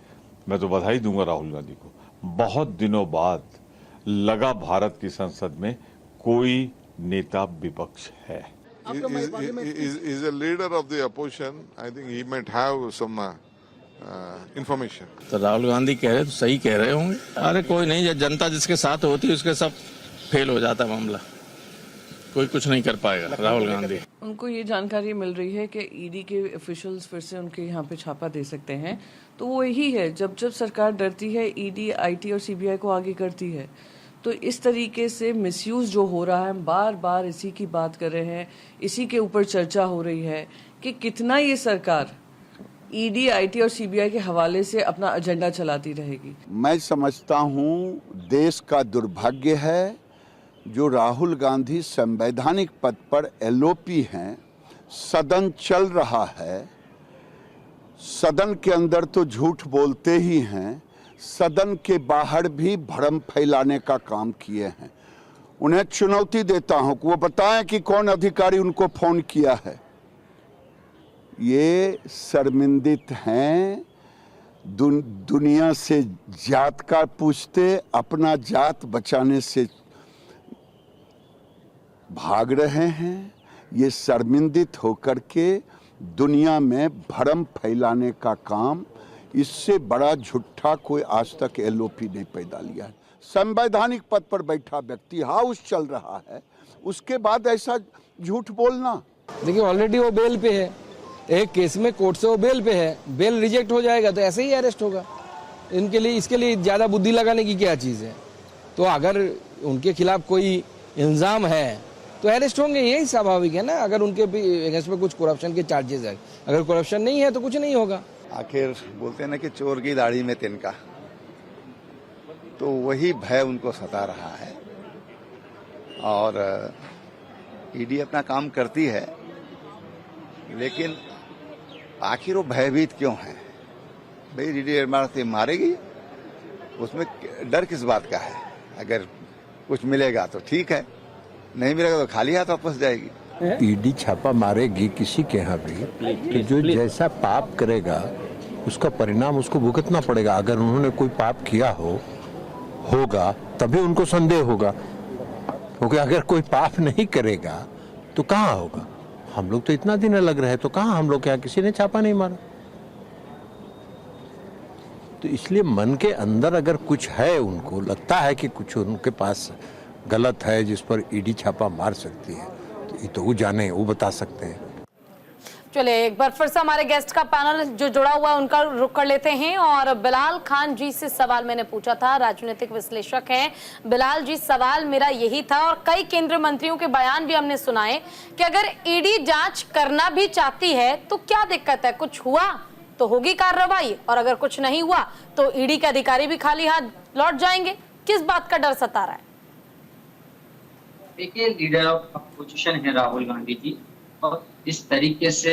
मैं तो बधाई दूंगा राहुल गांधी को, बहुत दिनों बाद लगा भारत की संसद में कोई नेता विपक्ष है। Is a leader of the opposition. I think he might have some information. तो राहुल गांधी कह रहे तो सही कह रहे होंगे। अरे कोई नहीं, जनता जिसके साथ होती है उसके सब फेल हो जाता मामला, कोई कुछ नहीं कर पाएगा राहुल गांधी। उनको ये जानकारी मिल रही है कि ईडी के ऑफिशियल्स फिर से उनके यहाँ पे छापा दे सकते हैं, तो वो यही है, जब जब सरकार डरती है ईडी, आईटी और सीबीआई को आगे करती है। तो इस तरीके से मिसयूज जो हो रहा है, बार बार इसी की बात कर रहे हैं, इसी के ऊपर चर्चा हो रही है कि कितना ये सरकार ईडी, आईटी और सीबीआई के हवाले से अपना एजेंडा चलाती रहेगी। मैं समझता हूँ देश का दुर्भाग्य है जो राहुल गांधी संवैधानिक पद पर एलओपी हैं, सदन चल रहा है, सदन के अंदर तो झूठ बोलते ही हैं, सदन के बाहर भी भ्रम फैलाने का काम किए हैं। उन्हें चुनौती देता हूं कि वो बताएं कि कौन अधिकारी उनको फोन किया है। ये शर्मिंदित हैं, दुनिया से जात का पूछते, अपना जात बचाने से भाग रहे हैं। ये शर्मिंदित होकर के दुनिया में भ्रम फैलाने का काम, इससे बड़ा झूठा कोई आज तक एलओपी नहीं पैदा लिया है। संवैधानिक पद पर बैठा व्यक्ति, हाउस चल रहा है, उसके बाद ऐसा झूठ बोलना। देखिए, ऑलरेडी वो बेल पे है, एक केस में कोर्ट से वो बेल पे है, बेल रिजेक्ट हो जाएगा तो ऐसे ही अरेस्ट होगा। इनके लिए, इसके लिए ज्यादा बुद्धि लगाने की क्या चीज है? तो अगर उनके खिलाफ कोई इल्जाम है तो अरेस्ट होंगे, यही स्वाभाविक है ना। अगर उनके अगेंस्ट में कुछ करप्शन के चार्जेस है, अगर करप्शन नहीं है तो कुछ नहीं होगा। आखिर बोलते हैं ना कि चोर की दाढ़ी में तिनका, तो वही भय उनको सता रहा है। और ईडी अपना काम करती है, लेकिन आखिर वो भयभीत क्यों है? भाई ईडी मारेगी, उसमें डर किस बात का है? अगर कुछ मिलेगा तो ठीक है, नहीं मिलेगा तो खाली हाथ वापस जाएगी। ईडी छापा मारेगी किसी के यहाँ भी, तो जो जैसा पाप करेगा उसका परिणाम उसको भुगतना पड़ेगा। अगर उन्होंने कोई पाप किया होगा तभी उनको संदेह होगा, क्योंकि अगर कोई पाप नहीं करेगा तो कहाँ होगा? हम लोग तो इतना दिन अलग रहे, तो कहाँ हम लोग के यहाँ किसी ने छापा नहीं मारा। तो इसलिए मन के अंदर अगर कुछ है, उनको लगता है कि कुछ उनके पास गलत है जिस पर ईडी छापा मार सकती है, तो ये तो वो जाने, वो बता सकते हैं। चलिए एक बार फिर से हमारे गेस्ट का पैनल जो जुड़ा हुआ है उनका रुख कर लेते हैं। और बिलाल खान जी से सवाल मैंने पूछा था, राजनीतिक विश्लेषक हैं बिलाल जी। सवाल मेरा यही था और कई केंद्रीय मंत्रियों के बयान भी हमने सुनाए कि अगर ईडी जांच करना भी चाहती है तो क्या दिक्कत है, कुछ हुआ तो होगी कार्रवाई, और अगर कुछ नहीं हुआ तो ईडी के अधिकारी भी खाली हाथ लौट जाएंगे। किस बात का डर सता रहा है? देखिए, लीडर ऑफ अपोजिशन है राहुल गांधी जी, और इस तरीके से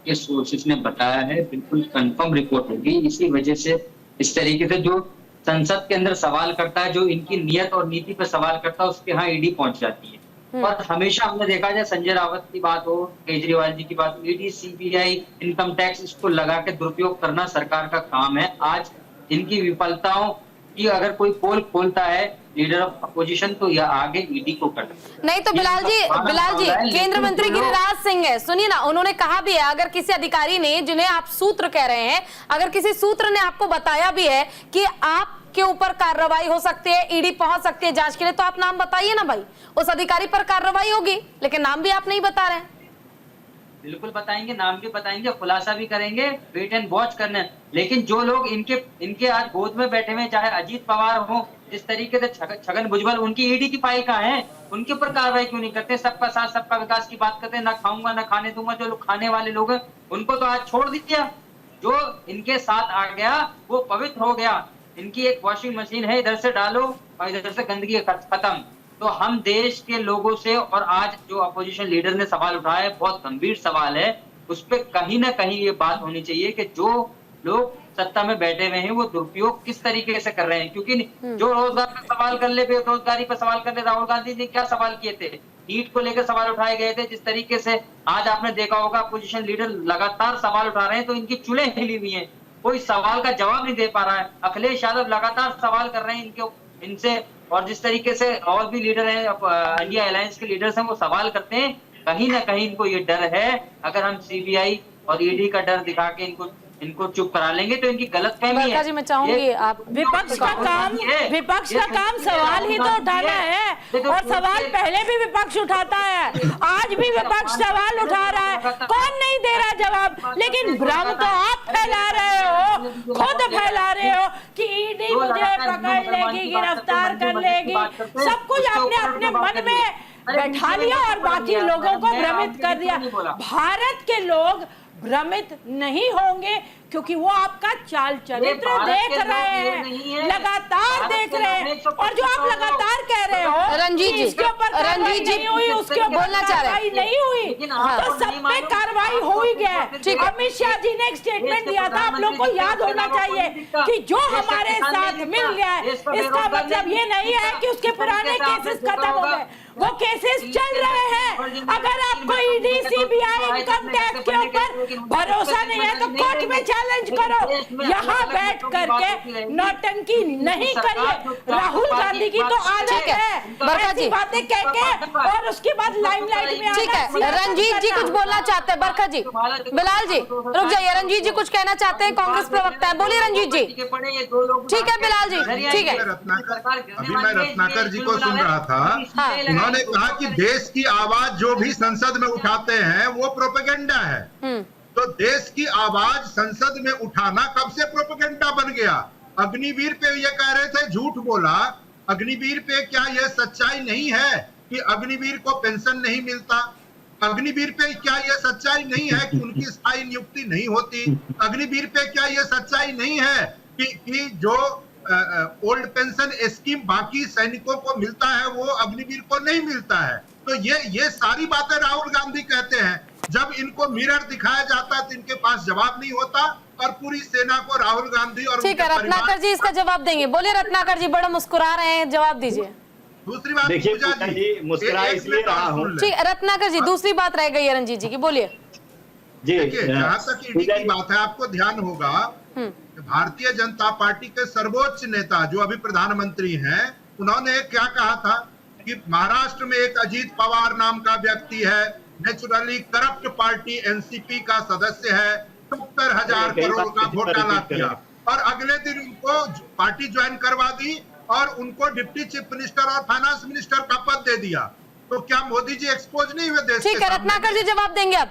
ये सोर्सेस ने बताया है बिल्कुल कंफर्म रिपोर्ट होगी। इसी वजह से इस तरीके से जो संसद के अंदर सवाल करता है, जो इनकी नियत और नीति पर सवाल करता है, उसके यहाँ ईडी पहुंच जाती है। और हमेशा हमने देखा जाए, संजय रावत की बात हो, केजरीवाल जी की बात हो, ईडी, सीबीआई, इनकम टैक्स, इसको लगा के दुरुपयोग करना सरकार का काम है। आज इनकी विफलताओं की अगर कोई पोल खोलता है लीडर ऑफ अपोजिशन तो यह आगे ईडी को करना। नहीं तो बिलाल जी केंद्रीय मंत्री गिरिराज सिंह है, सुनिए ना, उन्होंने कहा भी है अगर किसी अधिकारी ने, जिन्हें आप सूत्र कह रहे हैं, अगर किसी सूत्र ने आपको बताया भी है कि आपके ऊपर कार्रवाई हो सकती है, ईडी पहुंच सकती है जांच के लिए, तो आप नाम बताइए ना भाई, उस अधिकारी पर कार्रवाई होगी। लेकिन नाम भी आप नहीं बता रहे हैं। बिल्कुल बताएंगे, नाम भी बताएंगे, खुलासा भी करेंगे, वेट एंड वॉच करना है। लेकिन जो लोग इनके आज गोद में बैठे हुए, चाहे अजीत पवार हो, जिस तरीके से छगन भुजबल, उनकी ईडी की फाइल कहाँ है, उनके ऊपर कार्रवाई क्यों नहीं करते? सबका साथ सबका विकास की बात करते हैं, ना खाऊंगा ना खाने दूंगा। जो लोग खाने वाले लोग हैं उनको तो आज छोड़ दीजिए। जो इनके साथ आ गया वो पवित्र हो गया। इनकी एक वॉशिंग मशीन है, इधर से डालो और इधर से गंदगी खत्म। तो हम देश के लोगों से, और आज जो अपोजिशन लीडर ने सवाल उठाया है, बहुत गंभीर सवाल है, उस पर कहीं ना कहीं ये बात होनी चाहिए कि जो लोग सत्ता में बैठे हुए हैं वो दुरुपयोग किस तरीके से कर रहे हैं। क्योंकि जो रोजगार पर सवाल कर ले, बेरोजगारी पर सवाल कर ले, राहुल गांधी ने क्या सवाल किए थे, नीट को लेकर सवाल उठाए गए थे। जिस तरीके से आज आपने देखा होगा अपोजिशन लीडर लगातार सवाल उठा रहे हैं, तो इनकी चूल्हे हिली हुई हैं, कोई सवाल का जवाब नहीं दे पा रहा है। अखिलेश यादव लगातार सवाल कर रहे हैं इनसे, और जिस तरीके से और भी लीडर हैं, इंडिया अलायंस के लीडर्स हैं, वो सवाल करते हैं। कहीं ना कहीं इनको ये डर है, अगर हम सीबीआई और ईडी का डर दिखा के इनको चुप करा लेंगे तो इनकी गलतफहमी है। जी मैं चाहूंगी आप, विपक्ष का काम सवाल ही तो उठाना है, और सवाल पहले भी विपक्ष उठाता है, आज भी विपक्ष सवाल उठा रहा है, कौन नहीं दे रहा जवाब। लेकिन भ्रम तो आप फैला रहे हो, खुद फैला रहे हो कि ईडी मुझे पकड़ लेगी, गिरफ्तार कर लेगी, सब कुछ आपने अपने मन में बैठा लिया और बाकी लोगों को भ्रमित कर दिया। भारत के लोग भ्रमित नहीं होंगे क्योंकि वो आपका चाल चरित्र देख रहे हैं, लगातार देख रहे हैं। और जो आप लगातार कह रहे हो रंजीत जी, इसके ऊपर रंजीत जी हुई, उसके ऊपर बोलना चाह रहे नहीं हुई, तो सब पे कार्रवाई हो ही गया। अमित शाह जी ने एक स्टेटमेंट दिया था, आप लोग को याद होना चाहिए कि जो हमारे साथ मिल गया है, इसका मतलब ये नहीं है कि उसके पुराने केसेस खत्म हो गए, वो केसेस चल रहे हैं। अगर आपको ईडी, सीबीआई, इनकम टैक्स के ऊपर भरोसा नहीं है तो कोर्ट में चैलेंज करो। यहाँ बैठ करके नौटंकी नहीं करिए। राहुल गांधी की तो आदत है ऐसी बातें कह के और उसके बाद लाइमलाइट में। ठीक है, रंजीत जी कुछ बोलना चाहते हैं, बरखा जी, बिलाल जी रुक जाइए, रंजीत जी कुछ कहना चाहते हैं, कांग्रेस प्रवक्ता है, बोलिए रंजीत जी। ठीक है बिलाल जी, ठीक है। अभी मैं रत्नाकर जी को सुन रहा था, उन्होंने कहा कि देश की आवाज जो भी संसद में उठाते हैं वो प्रोपेगेंडा है। तो देश की आवाज संसद में उठाना कब से प्रोपेगेंडा बन गया? अग्निवीर पे ये कह रहे थे झूठ बोला, अग्निवीर पे क्या यह सच्चाई नहीं है कि अग्निवीर को पेंशन नहीं मिलता? अग्निवीर पे क्या यह सच्चाई नहीं है कि उनकी स्थायी नियुक्ति नहीं होती? अग्निवीर पे क्या यह सच्चाई नहीं है कि जो ओल्ड पेंशन स्कीम बाकी सैनिकों को मिलता है वो अग्निवीर को नहीं मिलता है? तो ये सारी बातें राहुल गांधी कहते हैं। जब इनको मिरर दिखाया जाता है तो इनके पास जवाब नहीं होता, और पूरी सेना को राहुल गांधी और ठीक है, रत्नाकर जी इसका जवाब देंगे। बोलिए रत्नाकर जी, बड़ा मुस्कुरा रहे हैं, जवाब दीजिए। दूसरी बात पूजा जी, मुस्कुरा इसलिए रहा हूं। ठीक, रत्नाकर जी दूसरी बात रह गई है रंजीत जी की, बोलिए। देखिए, जहां तक ईडी की बात है, आपको ध्यान होगा भारतीय जनता पार्टी के सर्वोच्च नेता जो अभी प्रधानमंत्री हैं, उन्होंने क्या कहा था कि महाराष्ट्र में एक अजीत पवार नाम का व्यक्ति है, नेचुरली करप्ट पार्टी एनसीपी का सदस्य है, 70,000 करोड़ का घोटाला किया, और अगले दिन उनको पार्टी ज्वाइन करवा दी और उनको डिप्टी चीफ मिनिस्टर और फाइनेंस मिनिस्टर का पद दे दिया। तो क्या मोदी जी एक्सपोज नहीं हुए देश? ठीक है, रत्नाकर जी जवाब देंगे अब।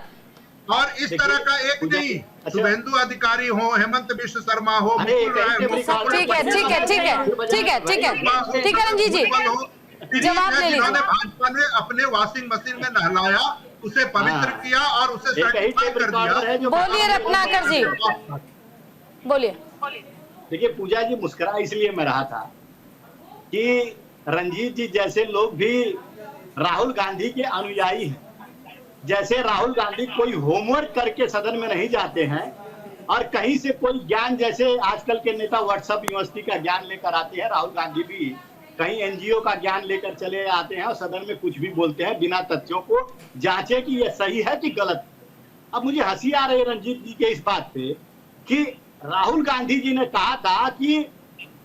और इस तरह का एक नहीं, शुभेंदु अधिकारी हो, हेमंत विश्व शर्मा हो, मुकुल राय हो, ठीक है रंजीत जी, जवाब ले लीजिए। जिन्होंने भाजपा ने अपने वॉशिंग मशीन में नहलाया, उसे पवित्र किया और उसे सर्टिफाई कर दिया। बोलिए रत्नाकर जी, बोलिए। देखिए पूजा जी, मुस्कुरा इसलिए मैं रहा था कि रंजीत जी जैसे लोग भी राहुल गांधी के अनुयायी हैं। जैसे राहुल गांधी कोई होमवर्क करके सदन में नहीं जाते हैं और कहीं से कोई ज्ञान, जैसे आजकल के नेता व्हाट्सएप यूनिवर्सिटी का ज्ञान लेकर आते हैं, राहुल गांधी भी कहीं एनजीओ का ज्ञान लेकर चले आते हैं और सदन में कुछ भी बोलते हैं बिना तथ्यों को जांचे कि ये सही है कि गलत। अब मुझे हंसी आ रही है रंजीत जी के इस बात पे कि राहुल गांधी जी ने कहा था कि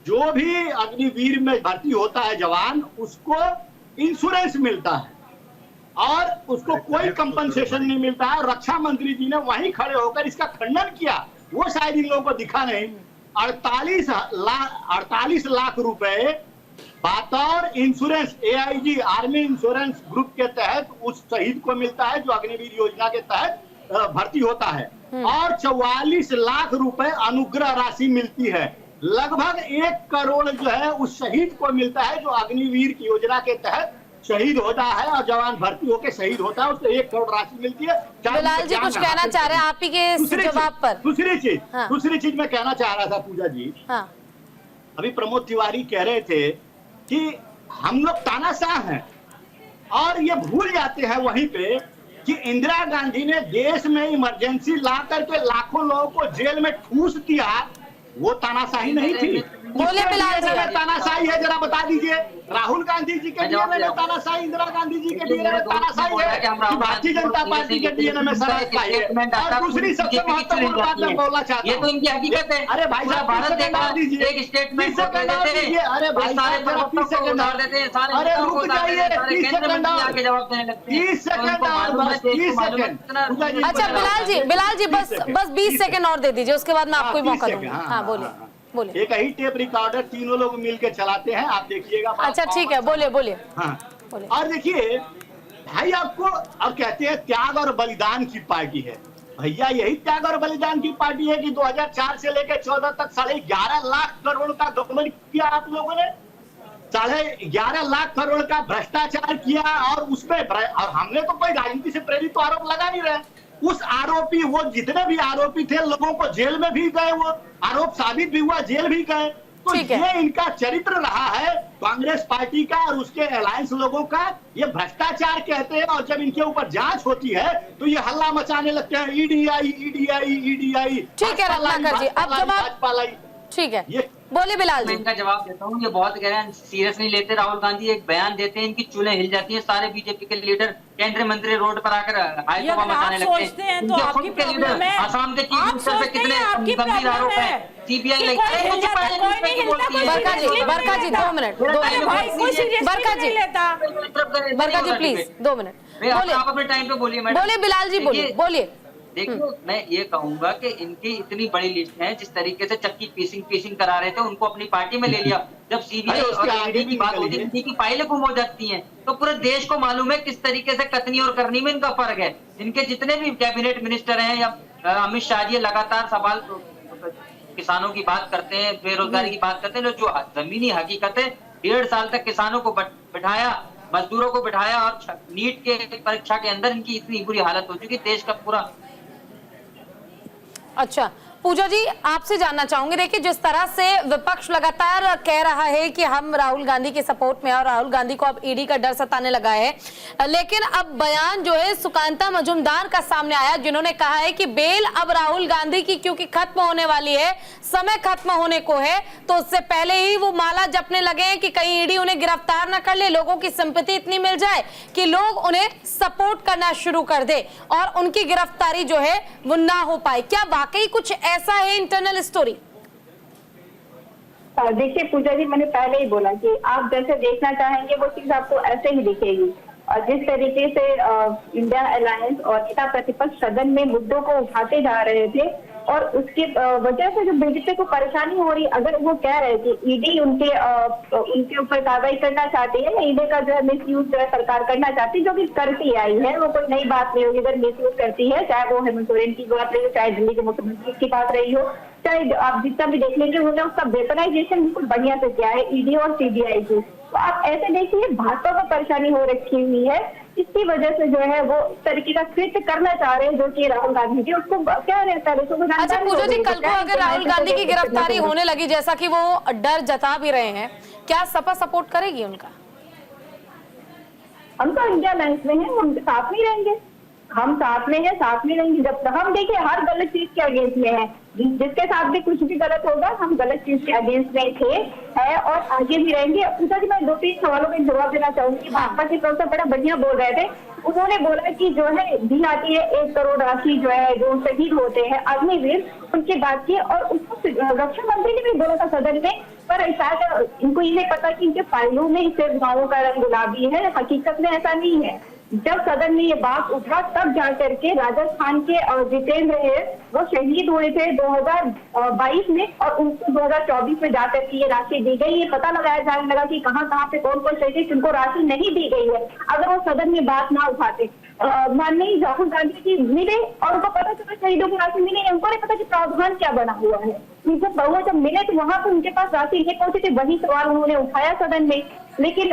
जो भी अग्निवीर में भर्ती होता है जवान, उसको इंश्योरेंस मिलता है और उसको कोई कंपनसेशन नहीं मिलता है। रक्षा मंत्री जी ने वहीं खड़े होकर इसका खंडन किया, वो शायद इन लोगों को दिखा नहीं। 48 लाख रुपए बतौर insurance AIG army insurance group के तहत उस शहीद को मिलता है जो अग्निवीर योजना के तहत भर्ती होता है, और 44 लाख रुपए अनुग्रह राशि मिलती है। लगभग 1 करोड़ जो है उस शहीद को मिलता है जो अग्निवीर की योजना के तहत शहीद होता है और जवान भर्ती होकर शहीद होता है, उसको 1 करोड़ राशि मिलती है। बिलाल जी कुछ कहना चाह रहे हैं आप ही के जवाब पर? दूसरी चीज मैं कहना चाह रहा था पूजा जी, अभी प्रमोद तिवारी कह रहे थे कि हम लोग तानाशाह हैं और ये भूल जाते हैं वहीं पे कि इंदिरा गांधी ने देश में इमरजेंसी ला करके लाखों लोगों को जेल में ठूस दिया, वो तानाशाही नहीं थी। बोले बिलाल जी, तानाशाही है जरा बता दीजिए। राहुल गांधी जी के डीएनए में तानाशाही, इंदिरा गांधी जी के डीएनए में तानाशाही है, भारतीय जनता पार्टी के डीएनए में तानाशाही है। और दूसरी सबसे महत्वपूर्ण बात मैं बोलना चाहता हूँ, ये तो इनकी हकीकत है। अरे भाई साहब भारत दीजिए एक स्टेटमेंट, अरे भाई साहब 30 सेकंड, अरे रुक जाइए 30 सेकंड आके जवाब देने लगते हैं। 30 सेकंड और बस 30 सेकंड। अच्छा बिलाल जी बस 20 सेकंड और दे दीजिए, उसके बाद मैं आपको मौका दूंगा। हाँ बोलिए। एक ही टेप रिकॉर्डर तीनों लोग मिलकर चलाते हैं, आप देखिएगा। अच्छा ठीक है, बोलिए। हाँ और देखिए भाई, आपको अब कहते हैं त्याग और बलिदान की पार्टी है। भैया यही त्याग और बलिदान की पार्टी है कि 2004 से लेकर 14 तक 11.5 लाख करोड़ का गवर्नमेंट किया आप लोगों ने, 11.5 लाख करोड़ का भ्रष्टाचार किया और उसमें और हमने तो कोई राजनीति से प्रेरित तो आरोप लगा नहीं रहे। उस आरोपी, वो जितने भी आरोपी थे लोगों को जेल में भी गए, वो आरोप साबित भी हुआ, जेल भी गए। तो ये इनका चरित्र रहा है कांग्रेस पार्टी का और उसके अलायंस लोगों का, ये भ्रष्टाचार कहते हैं। और जब इनके ऊपर जांच होती है तो ये हल्ला मचाने लगते हैं, ईडीआई। ठीक है रत्नाकर जी, अब जवाब ठीक है, बोले बिलाल जी। मैं इनका जवाब देता हूँ। ये बहुत गहरा सीरियस नहीं लेते। राहुल गांधी एक बयान देते हैं, इनकी चूल्हें हिल जाती हैं। सारे बीजेपी के लीडर, केंद्रीय मंत्री रोड पर आकर हाईतोबा मचाने लगते हैं। तो आपकी प्रॉब्लम है, आसाम के चीफ मिनिस्टर पे कितने गंभीर आरोप है, CBI बरका जी 2 मिनट, बरका जी प्लीज 2 मिनट। आप अपने टाइम पे बोलिए मैडम। बोले बिलाल जी, बोलिए। देखिए मैं ये कहूंगा कि इनकी इतनी बड़ी लिस्ट है, जिस तरीके से चक्की पीसिंग करा रहे थे, उनको अपनी पार्टी में ले लिया। जब CBI और ED की बात होती है, इनकी फाइलें गुम हो जाती हैं, तो पूरे देश को मालूम है किस तरीके से कथनी और करनी में इनका फर्क है। इनके जितने भी कैबिनेट मिनिस्टर हैं या अमित शाह जी लगातार सवाल किसानों की बात करते हैं, बेरोजगारी की बात करते हैं, जो जमीनी हकीकत है। 1.5 साल तक किसानों को बिठाया, मजदूरों को बिठाया और नीट के परीक्षा के अंदर इनकी इतनी बुरी हालत हो चुकी, देश का पूरा। अच्छा पूजा जी, आपसे जानना चाहूंगी, देखिए जिस तरह से विपक्ष लगातार कह रहा है कि हम राहुल गांधी के सपोर्ट में और राहुल गांधी को अब ईडी का डर सताने लगा है, लेकिन अब बयान जो है सुकांता मजूमदार का सामने आया, जिन्होंने कहा है कि बेल अब राहुल गांधी की क्योंकि खत्म होने वाली है, समय खत्म होने को है, तो उससे पहले ही वो माला जपने लगे हैं कि कहीं ईडी उन्हें गिरफ्तार न कर ले, लोगों की सिंपैथी इतनी मिल जाए कि लोग उन्हें सपोर्ट करना शुरू कर दे और उनकी गिरफ्तारी जो है वो ना हो पाए। क्या वाकई कुछ ऐसा है इंटरनल स्टोरी? देखिए पूजा जी, मैंने पहले ही बोला कि आप जैसे देखना चाहेंगे वो चीज आपको ऐसे ही दिखेगी। और जिस तरीके से इंडिया अलायंस और नेता प्रतिपक्ष सदन में मुद्दों को उठाते जा रहे थे और उसके वजह से जो बीजेपी को परेशानी हो रही, अगर वो कह रहे हैं कि ईडी उनके ऊपर कार्रवाई करना चाहती है या ईडी का जो है मिसयूज जो है सरकार करना चाहती है, जो कि करती आई है, वो कोई नई बात नहीं होगी अगर मिसयूज करती है, चाहे वो हेमंत सोरेन की बात रही हो, चाहे दिल्ली के मुख्यमंत्री की बात रही हो, चाहे आप जितना भी देख लेंगे उन्होंने उसका वेपनाइजेशन बिल्कुल बढ़िया से किया है ईडी और सीबीआई की। तो आप ऐसे देखिए भाजपा को परेशानी हो रखी हुई है, इसकी वजह से जो है वो इस तरीके का कृत्य करना चाह रहे हैं जो कि राहुल गांधी की उसको क्या रहता है। अच्छा पूजा जी, कल को अगर राहुल गांधी की गिरफ्तारी होने लगी, जैसा कि वो डर जता भी रहे हैं, क्या सपा सपोर्ट करेगी उनका? हम तो इंडिया लाइन्स में हैं, उनके साथ में रहेंगे, हम साथ में हैं, साथ में रहेंगे। जब हम देखिए हर गलत चीज के अगेंस्ट में है, जिसके साथ भी कुछ भी गलत होगा हम गलत चीज के अगेंस्ट में थे, है और आगे भी रहेंगे। पूजा जी, मैं 2-3 सवालों में जवाब देना चाहूंगी। भाजपा के प्रवक्ता बड़ा बढ़िया बोल रहे थे, उन्होंने बोला कि जो है दी जाती है 1 करोड़ राशि जो है जो शहीद होते हैं अग्निवीर, उनकी बात की और उसको रक्षा मंत्री ने भी बोला था सदन में, पर शायद इनको ये नहीं पता कि इनके फाइलों में सिर्फ गाँवों का रंग गुलाबी है, हकीकत में ऐसा नहीं है। जब सदन में ये बात उठा तब जाकर के राजस्थान के जितेंद्र है वो शहीद हुए थे 2022 में और उनको 2024 में जाकर के ये राशि दी गई। ये पता लगाया जाने लगा कि कहाँ पे कौन कौन शहीद जिनको राशि नहीं दी गई है। अगर वो सदन में बात ना उठाते, माननीय राहुल गांधी जी मिले और उनको पता चला शहीदों को राशि मिली है, उनको नहीं पता कि प्रावधान क्या बना हुआ है। जब मिले तो वहां पर उनके पास राशि नहीं पहुंची थी, वही सवाल उन्होंने उठाया सदन में। लेकिन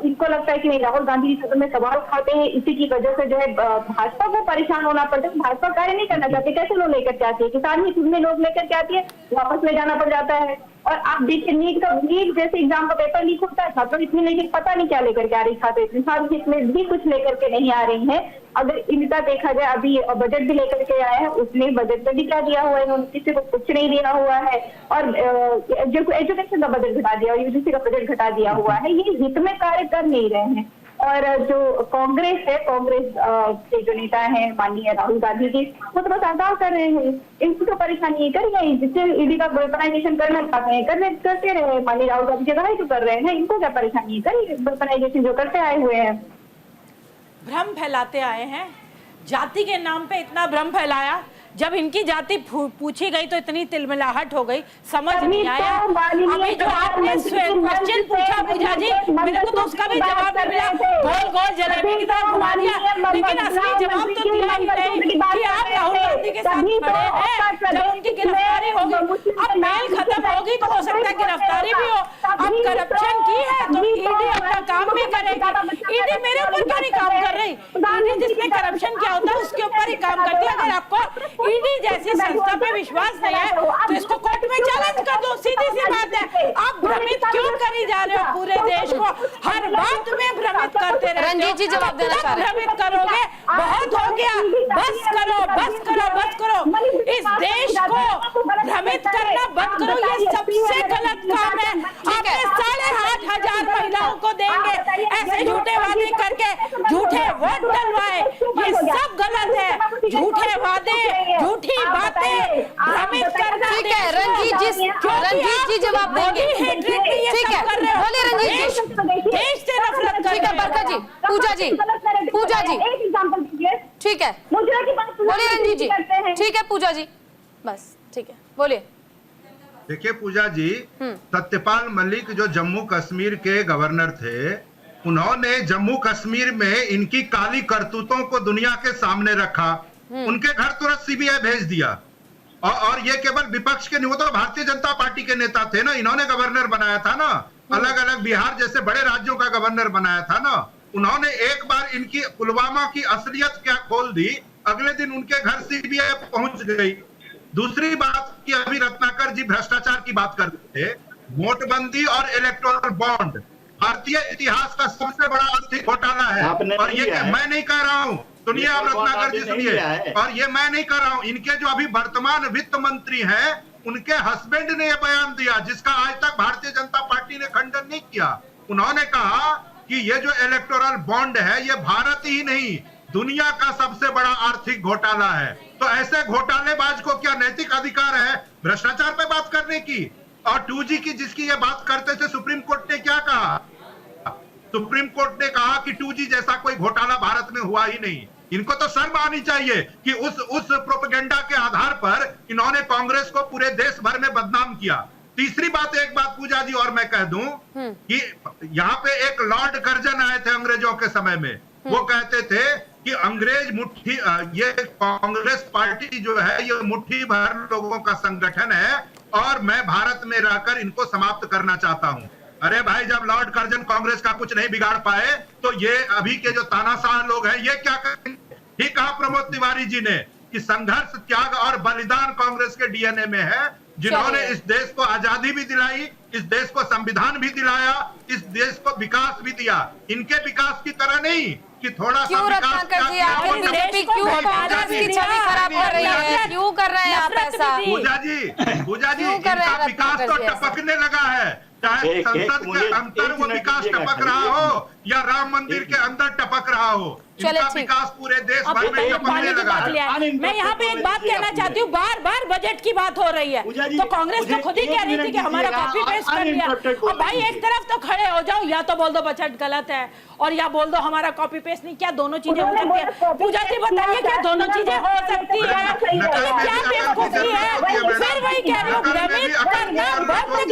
इनको लगता है कि नहीं, राहुल गांधी सदन में सवाल उठाते हैं, इसी की वजह से जो है भाजपा को परेशान होना पड़ता है। भाजपा कार्य नहीं करना चाहती, कैसे लोग लेकर के आती है, किसान हित में लोग लेकर के आती है, वापस ले जाना पड़ जाता है। और आप देखिए नीट जैसे एग्जाम का पेपर लीक होता है, छात्रों इतनी लेकिन पता नहीं क्या लेकर के आ रही, छात्र किसान हित में भी कुछ लेकर के नहीं आ रही है। अगर इनका देखा जाए अभी बजट भी लेकर के आया है, उसमें बजट में भी क्या दिया हुआ है, इन्होंने किसी को कुछ नहीं दिया हुआ है और एजुकेशन का बजट घटा दिया और यूजीसी का बजट घटा दिया हुआ है। ये हित में कार्य कर नहीं रहे हैं। और जो कांग्रेस है, कांग्रेस के जो नेता हैं माननीय राहुल गांधी जी, वो तो बस आगाह कर रहे हैं, इनको तो परेशानी कर रही है, जिससे ईडी का वेपनाइजेशन करना चाहते हैं करते रहे। माननीय राहुल गांधी जगह ही तो कर रहे हैं, इनको क्या परेशानी है, करिए वेपनाइजेशन जो करते आए हुए हैं। भ्रम फैलाते आए हैं, जाति के नाम पे इतना भ्रम फैलाया, जब इनकी जाति पूछी गई तो इतनी तिलमिलाहट हो गई, समझ नहीं आया। अभी जो आपने क्वेश्चन पूछा पूजा जी, मेरे को तो उसका भी जवाब नहीं मिला, गोल गोल जलेबी की तरह घुमा दिया, लेकिन असली जवाब तो दिया ही नहीं कि आप राहुल गांधी के साथ खड़े हैं। जब उनकी गिरफ्तारी होगी, अब मेल खत्म होगी तो हो सकता है गिरफ्तारी भी हो। अब करप्शन की है तो ईडी अपना काम भी करेगी। ईडी मेरे ऊपर क्यों नहीं काम कर रही? ईडी जिसने करप्शन किया होता है उसके ऊपर ही काम करती है। अगर आपको ईडी जैसी संस्था पे विश्वास नहीं है तो इसको कोर्ट में चैलेंज कर दो, सीधी सी बात है। आप भ्रमित क्यों करी जा रहे हो पूरे देश को, हर बात में भ्रमित करते रहते हो। रंजीत जी जवाब देना चाह रहे हैं। भ्रमित करोगे, बहुत हो गया, बस करो बस करो बस करो। इस देश को भ्रमित करना बंद करो, ये सबसे गलत काम है। आपने 8,500 महिलाओं को देंगे ऐसे झूठे वादे करके, झूठे वोट डलवाए, ये सब गलत है। झूठे वादे, झूठी बातें, भ्रमित करना। ठीक है रंजीत जी जवाब देंगे। ठीक है, बोलिए रंजीत जी। देश से नफरत कर, ठीक है बरकत जी, पूजा जी ठीक है, बोलिए रंजीत जी। ठीक है पूजा जी, बस ठीक है, बोलिए। देखिए पूजा जी, सत्यपाल मलिक जो जम्मू कश्मीर के गवर्नर थे, उन्होंने जम्मू कश्मीर में इनकी काली करतूतों को दुनिया के सामने रखा, उनके घर तुरंत सीबीआई भेज दिया। और ये केवल विपक्ष के नहीं, वो तो भारतीय जनता पार्टी के नेता थे ना, इन्होंने गवर्नर बनाया था ना, अलग अलग बिहार जैसे बड़े राज्यों का गवर्नर बनाया था ना। उन्होंने एक बार इनकी पुलवामा की असलियत क्या खोल दी, अगले दिन उनके घर सीबीआई पहुंच गई। दूसरी बात कि अभी रत्नाकर जी भ्रष्टाचार की बात करते थे, नोटबंदी और इलेक्टोरल बॉन्ड भारतीय इतिहास का सबसे बड़ा आर्थिक घोटाला है। और ये मैं नहीं कह रहा हूँ, सुनिए आप रत्नाकर जी सुनिए, और ये मैं नहीं कर रहा हूं, इनके जो अभी वर्तमान वित्त मंत्री हैं उनके हस्बैंड ने यह बयान दिया जिसका आज तक भारतीय जनता पार्टी ने खंडन नहीं किया। उन्होंने कहा कि ये जो इलेक्टोरल बॉन्ड है ये भारत ही नहीं दुनिया का सबसे बड़ा आर्थिक घोटाला है। तो ऐसे घोटालेबाज को क्या नैतिक अधिकार है भ्रष्टाचार पे बात करने की? और 2G की जिसकी ये बात करते थे, सुप्रीम कोर्ट ने क्या कहा? सुप्रीम कोर्ट ने कहा कि 2G जैसा कोई घोटाला भारत में हुआ ही नहीं। इनको तो शर्म आनी चाहिए कि उस प्रोपेगेंडा के आधार पर इन्होंने कांग्रेस को पूरे देश भर में बदनाम किया। तीसरी बात, एक बात पूजा जी और मैं कह दूं कि यहाँ पे एक लॉर्ड कर्जन आए थे अंग्रेजों के समय में, वो कहते थे कि अंग्रेज मुट्ठी, ये कांग्रेस पार्टी जो है ये मुट्ठी भर लोगों का संगठन है और मैं भारत में रहकर इनको समाप्त करना चाहता हूं। अरे भाई, जब लॉर्ड कर्जन कांग्रेस का कुछ नहीं बिगाड़ पाए तो ये अभी के जो तानाशाह लोग हैं ये क्या करेंगे? ठीक कहा प्रमोद तिवारी जी ने कि संघर्ष, त्याग और बलिदान कांग्रेस के डीएनए में है, जिन्होंने इस देश को आजादी भी दिलाई, इस देश को संविधान भी दिलाया, इस देश को विकास भी दिया। इनके विकास की तरह नहीं कि थोड़ा सा विकास क्यों कांग्रेस की छवि खराब कर रही है? क्यों कर रहे हैं आप ऐसा? पूजा जी इनका विकास तो टपकने लगा है, चाहे संसद के अंदर वो विकास टपक रहा हो या राम मंदिर के अंदर टपक रहा हो, इनका विकास पूरे देश भर में टपकने लगा है। मैं यहाँ पे एक बात कहना चाहती हूँ, बार बार बजट की बात हो रही है तो कांग्रेस तो खुद ही कह रही थी कि हमारा कॉपी पेस्ट कर लिया। अब भाई एक तरफ तो खड़े हो जाओ, या तो बोल दो बजट गलत है और या बोल दो हमारा कॉपी पेस्ट नहीं। क्या दोनों चीजें हो सकती है? पूजा जी बताइए, क्या दोनों चीजें हो सकती है? क्या बेवकूफी है? फिर वही कह रही हूँ, भ्रमित करना बंद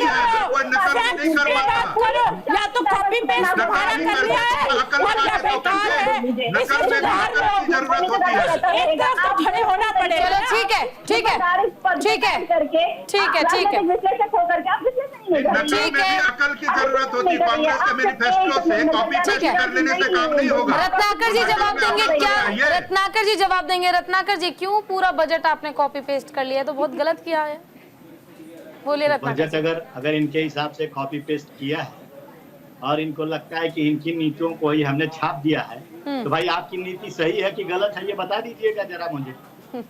करो, या तो कॉपी पेस्ट तुम्हारा कर लिया है और या बेकार है, इसे सुधार लो। एक तरफ तो खड़े होना पड़ेगा। चलो ठीक है, ठीक है, ठीक है, ठीक है, ठीक है, विश्लेषक होकर के आप ठीक है। अकल की जरूरत होती है। कांग्रेस के मैनिफेस्टो से कॉपी पेस्ट कर लेने से काम नहीं होगा। रत्नाकर जी जवाब देंगे क्या? रत्नाकर जी जवाब देंगे। रत्नाकर जी, क्यों पूरा बजट आपने कॉपी पेस्ट कर लिया? तो बहुत गलत किया है, बोलिए रत्नाकर। बजट अगर इनके हिसाब से कॉपी पेस्ट किया है और इनको लगता है कि इनकी नीतियों को ही हमने छाप दिया है, तो भाई आपकी नीति सही है कि गलत है, ये बता दीजिएगा जरा मुझे।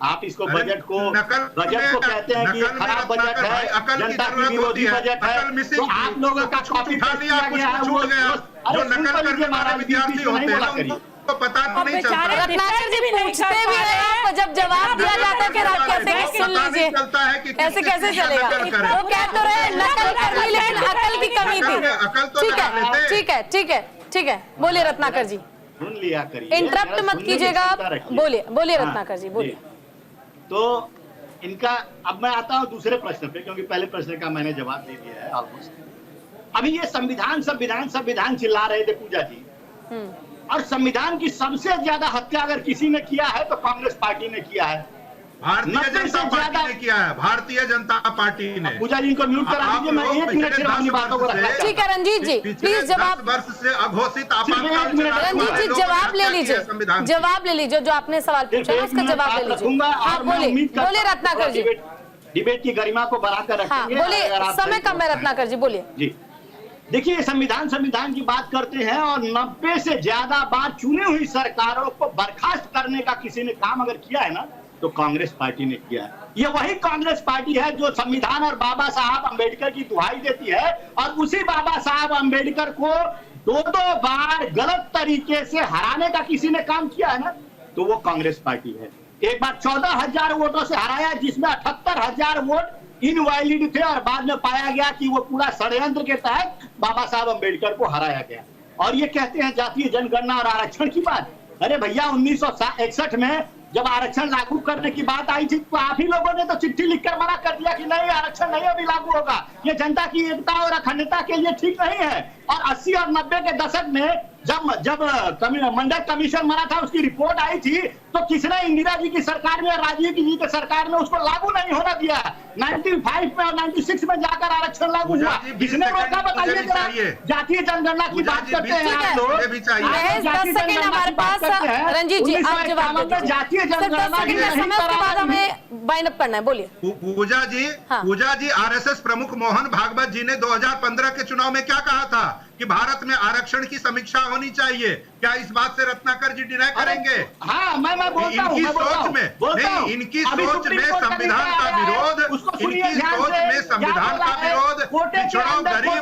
आप इसको बजट को कहते हैं कि खराब बजट है, जनता की विरोधी बजट है, तो आप लोगों का कॉपी पेस्ट किया गया है, वो जो नकल करने वाले विद्यार्थी होते हैं तो पता नहीं चलता। रत्नाकर जी पूछते भी हैं आप, जब जवाब दिया जाता है फिर आप कहते हैं सुन लीजिए। ऐसे कैसे चलेगा? वो कह तो रहे नकल कर ली लेकिन अकल की कमी थी। ठीक है, ठीक है, ठीक है, ठीक है, बोलिए रत्नाकर जी। सुन लिया करिए, इंटरप्ट मत कीजिएगा आप, बोलिए बोलिए रत्नाकर जी, बोलिए। तो इनका अब मैं आता हूँ दूसरे प्रश्न पे, क्योंकि पहले प्रश्न का मैंने जवाब दे दिया है ऑलमोस्ट। अभी ये संविधान चिल्ला रहे थे पूजा जी, और संविधान की सबसे ज्यादा हत्या अगर किसी ने किया है तो कांग्रेस पार्टी ने किया है, भारतीय जनता पार्टी ने किया है, भारतीय जनता पार्टी ने। पूजा जी को म्यूट करा दीजिए, मैं 1 मिनट सिर्फ अपनी बातों को रखना। ठीक है रंजीत जी, प्लीज जवाब। वर्ष से अघोषित रंजीत जी जवाब ले लीजिए, जवाब ले लीजिए, जो आपने सवाल पूछा है उसका जवाब ले लीजिए। हाँ बोलिए, बोलिए रत्नाकर जी। डिबेट की गरिमा को बढ़ाकर रखेंगे। बोलिए, समय कम है रत्नाकर जी, बोलिए। जी देखिए, संविधान की बात करते हैं और 90 से ज्यादा बार चुनी हुई सरकारों को बर्खास्त करने का किसी ने काम अगर किया है ना तो कांग्रेस पार्टी ने किया है। ये वही कांग्रेस पार्टी है जो संविधान और बाबा साहब अंबेडकर की दुहाई देती है, और उसी बाबा साहब अंबेडकर को 2 बार गलत तरीके से हराने का किसी ने काम किया है ना तो वो कांग्रेस पार्टी है। एक बार 14,000 वोटों से हराया, जिसमें 78,000 वोट इनवैलिड थे, और बाद में पाया गया कि वो पूरा षड्यंत्र के तहत बाबा साहब अंबेडकर को हराया गया। और ये कहते हैं जातीय जनगणना और आरक्षण की बात। अरे भैया, 1961 में जब आरक्षण लागू करने की बात आई थी तो आप ही लोगों ने तो चिट्ठी लिखकर मना कर दिया कि नहीं, आरक्षण नहीं अभी लागू होगा, ये जनता की एकता और अखंडता के लिए ठीक नहीं है। और 80 और 90 के दशक में जब मंडल कमीशन बना था, उसकी रिपोर्ट आई थी, तो किसने, इंदिरा जी की सरकार में और राजीव जी की सरकार ने उसको लागू नहीं होना दिया। 95 में और 96 में जाकर आरक्षण लागू हुआ, किसने रोका बताइए जरा। जातीय जनगणना की बात करते हैं आप लोग, हमारे पास रंजीत जी आप जवाब दीजिए। जातीय जनगणना हमें वाइंड अप करना है, बोलिए। पूजा जी, आरएसएस प्रमुख मोहन भागवत जी ने 2015 के चुनाव में क्या कहा था कि भारत में आरक्षण की समीक्षा होनी चाहिए। क्या इस बात से रत्नाकर जी डिनाई करेंगे? हाँ, मैं बोलता हूं, इनकी सोच में नहीं, इनकी सोच में संविधान का विरोध, इनकी सोच में संविधान का विरोध, पिछड़ों गरीब।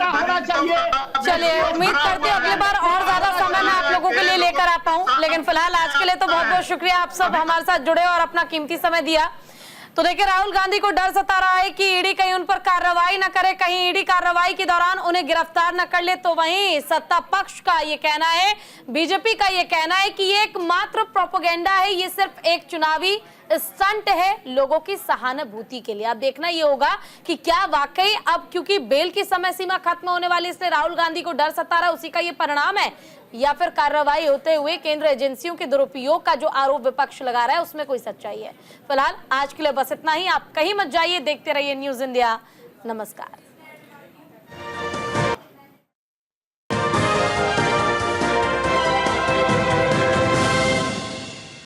चलिए, उम्मीद करते हैं अगली बार और ज्यादा समय मैं आप लोगों के लिए लेकर आ पाऊं, लेकिन फिलहाल आज के लिए तो बहुत बहुत शुक्रिया, आप सब हमारे साथ जुड़े और अपना कीमती समय दिया। तो देखिए, राहुल गांधी को डर सता रहा है कि ईडी कहीं उन पर कार्रवाई न करे, कहीं ईडी कार्रवाई के दौरान उन्हें गिरफ्तार न कर ले। तो वहीं सत्ता पक्ष का ये कहना है, बीजेपी का ये कहना है कि ये एकमात्र प्रोपेगेंडा है, ये सिर्फ एक चुनावी स्टंट है लोगों की सहानुभूति के लिए। अब देखना ये होगा कि क्या वाकई अब क्योंकि बेल की समय सीमा खत्म होने वाली, इसलिए राहुल गांधी को डर सता रहा, उसी का ये परिणाम है, या फिर कार्रवाई होते हुए केंद्र एजेंसियों के दुरुपयोग का जो आरोप विपक्ष लगा रहा है उसमें कोई सच्चाई है। फिलहाल आज के लिए बस इतना ही। आप कहीं मत जाइए, देखते रहिए न्यूज़ इंडिया। नमस्कार।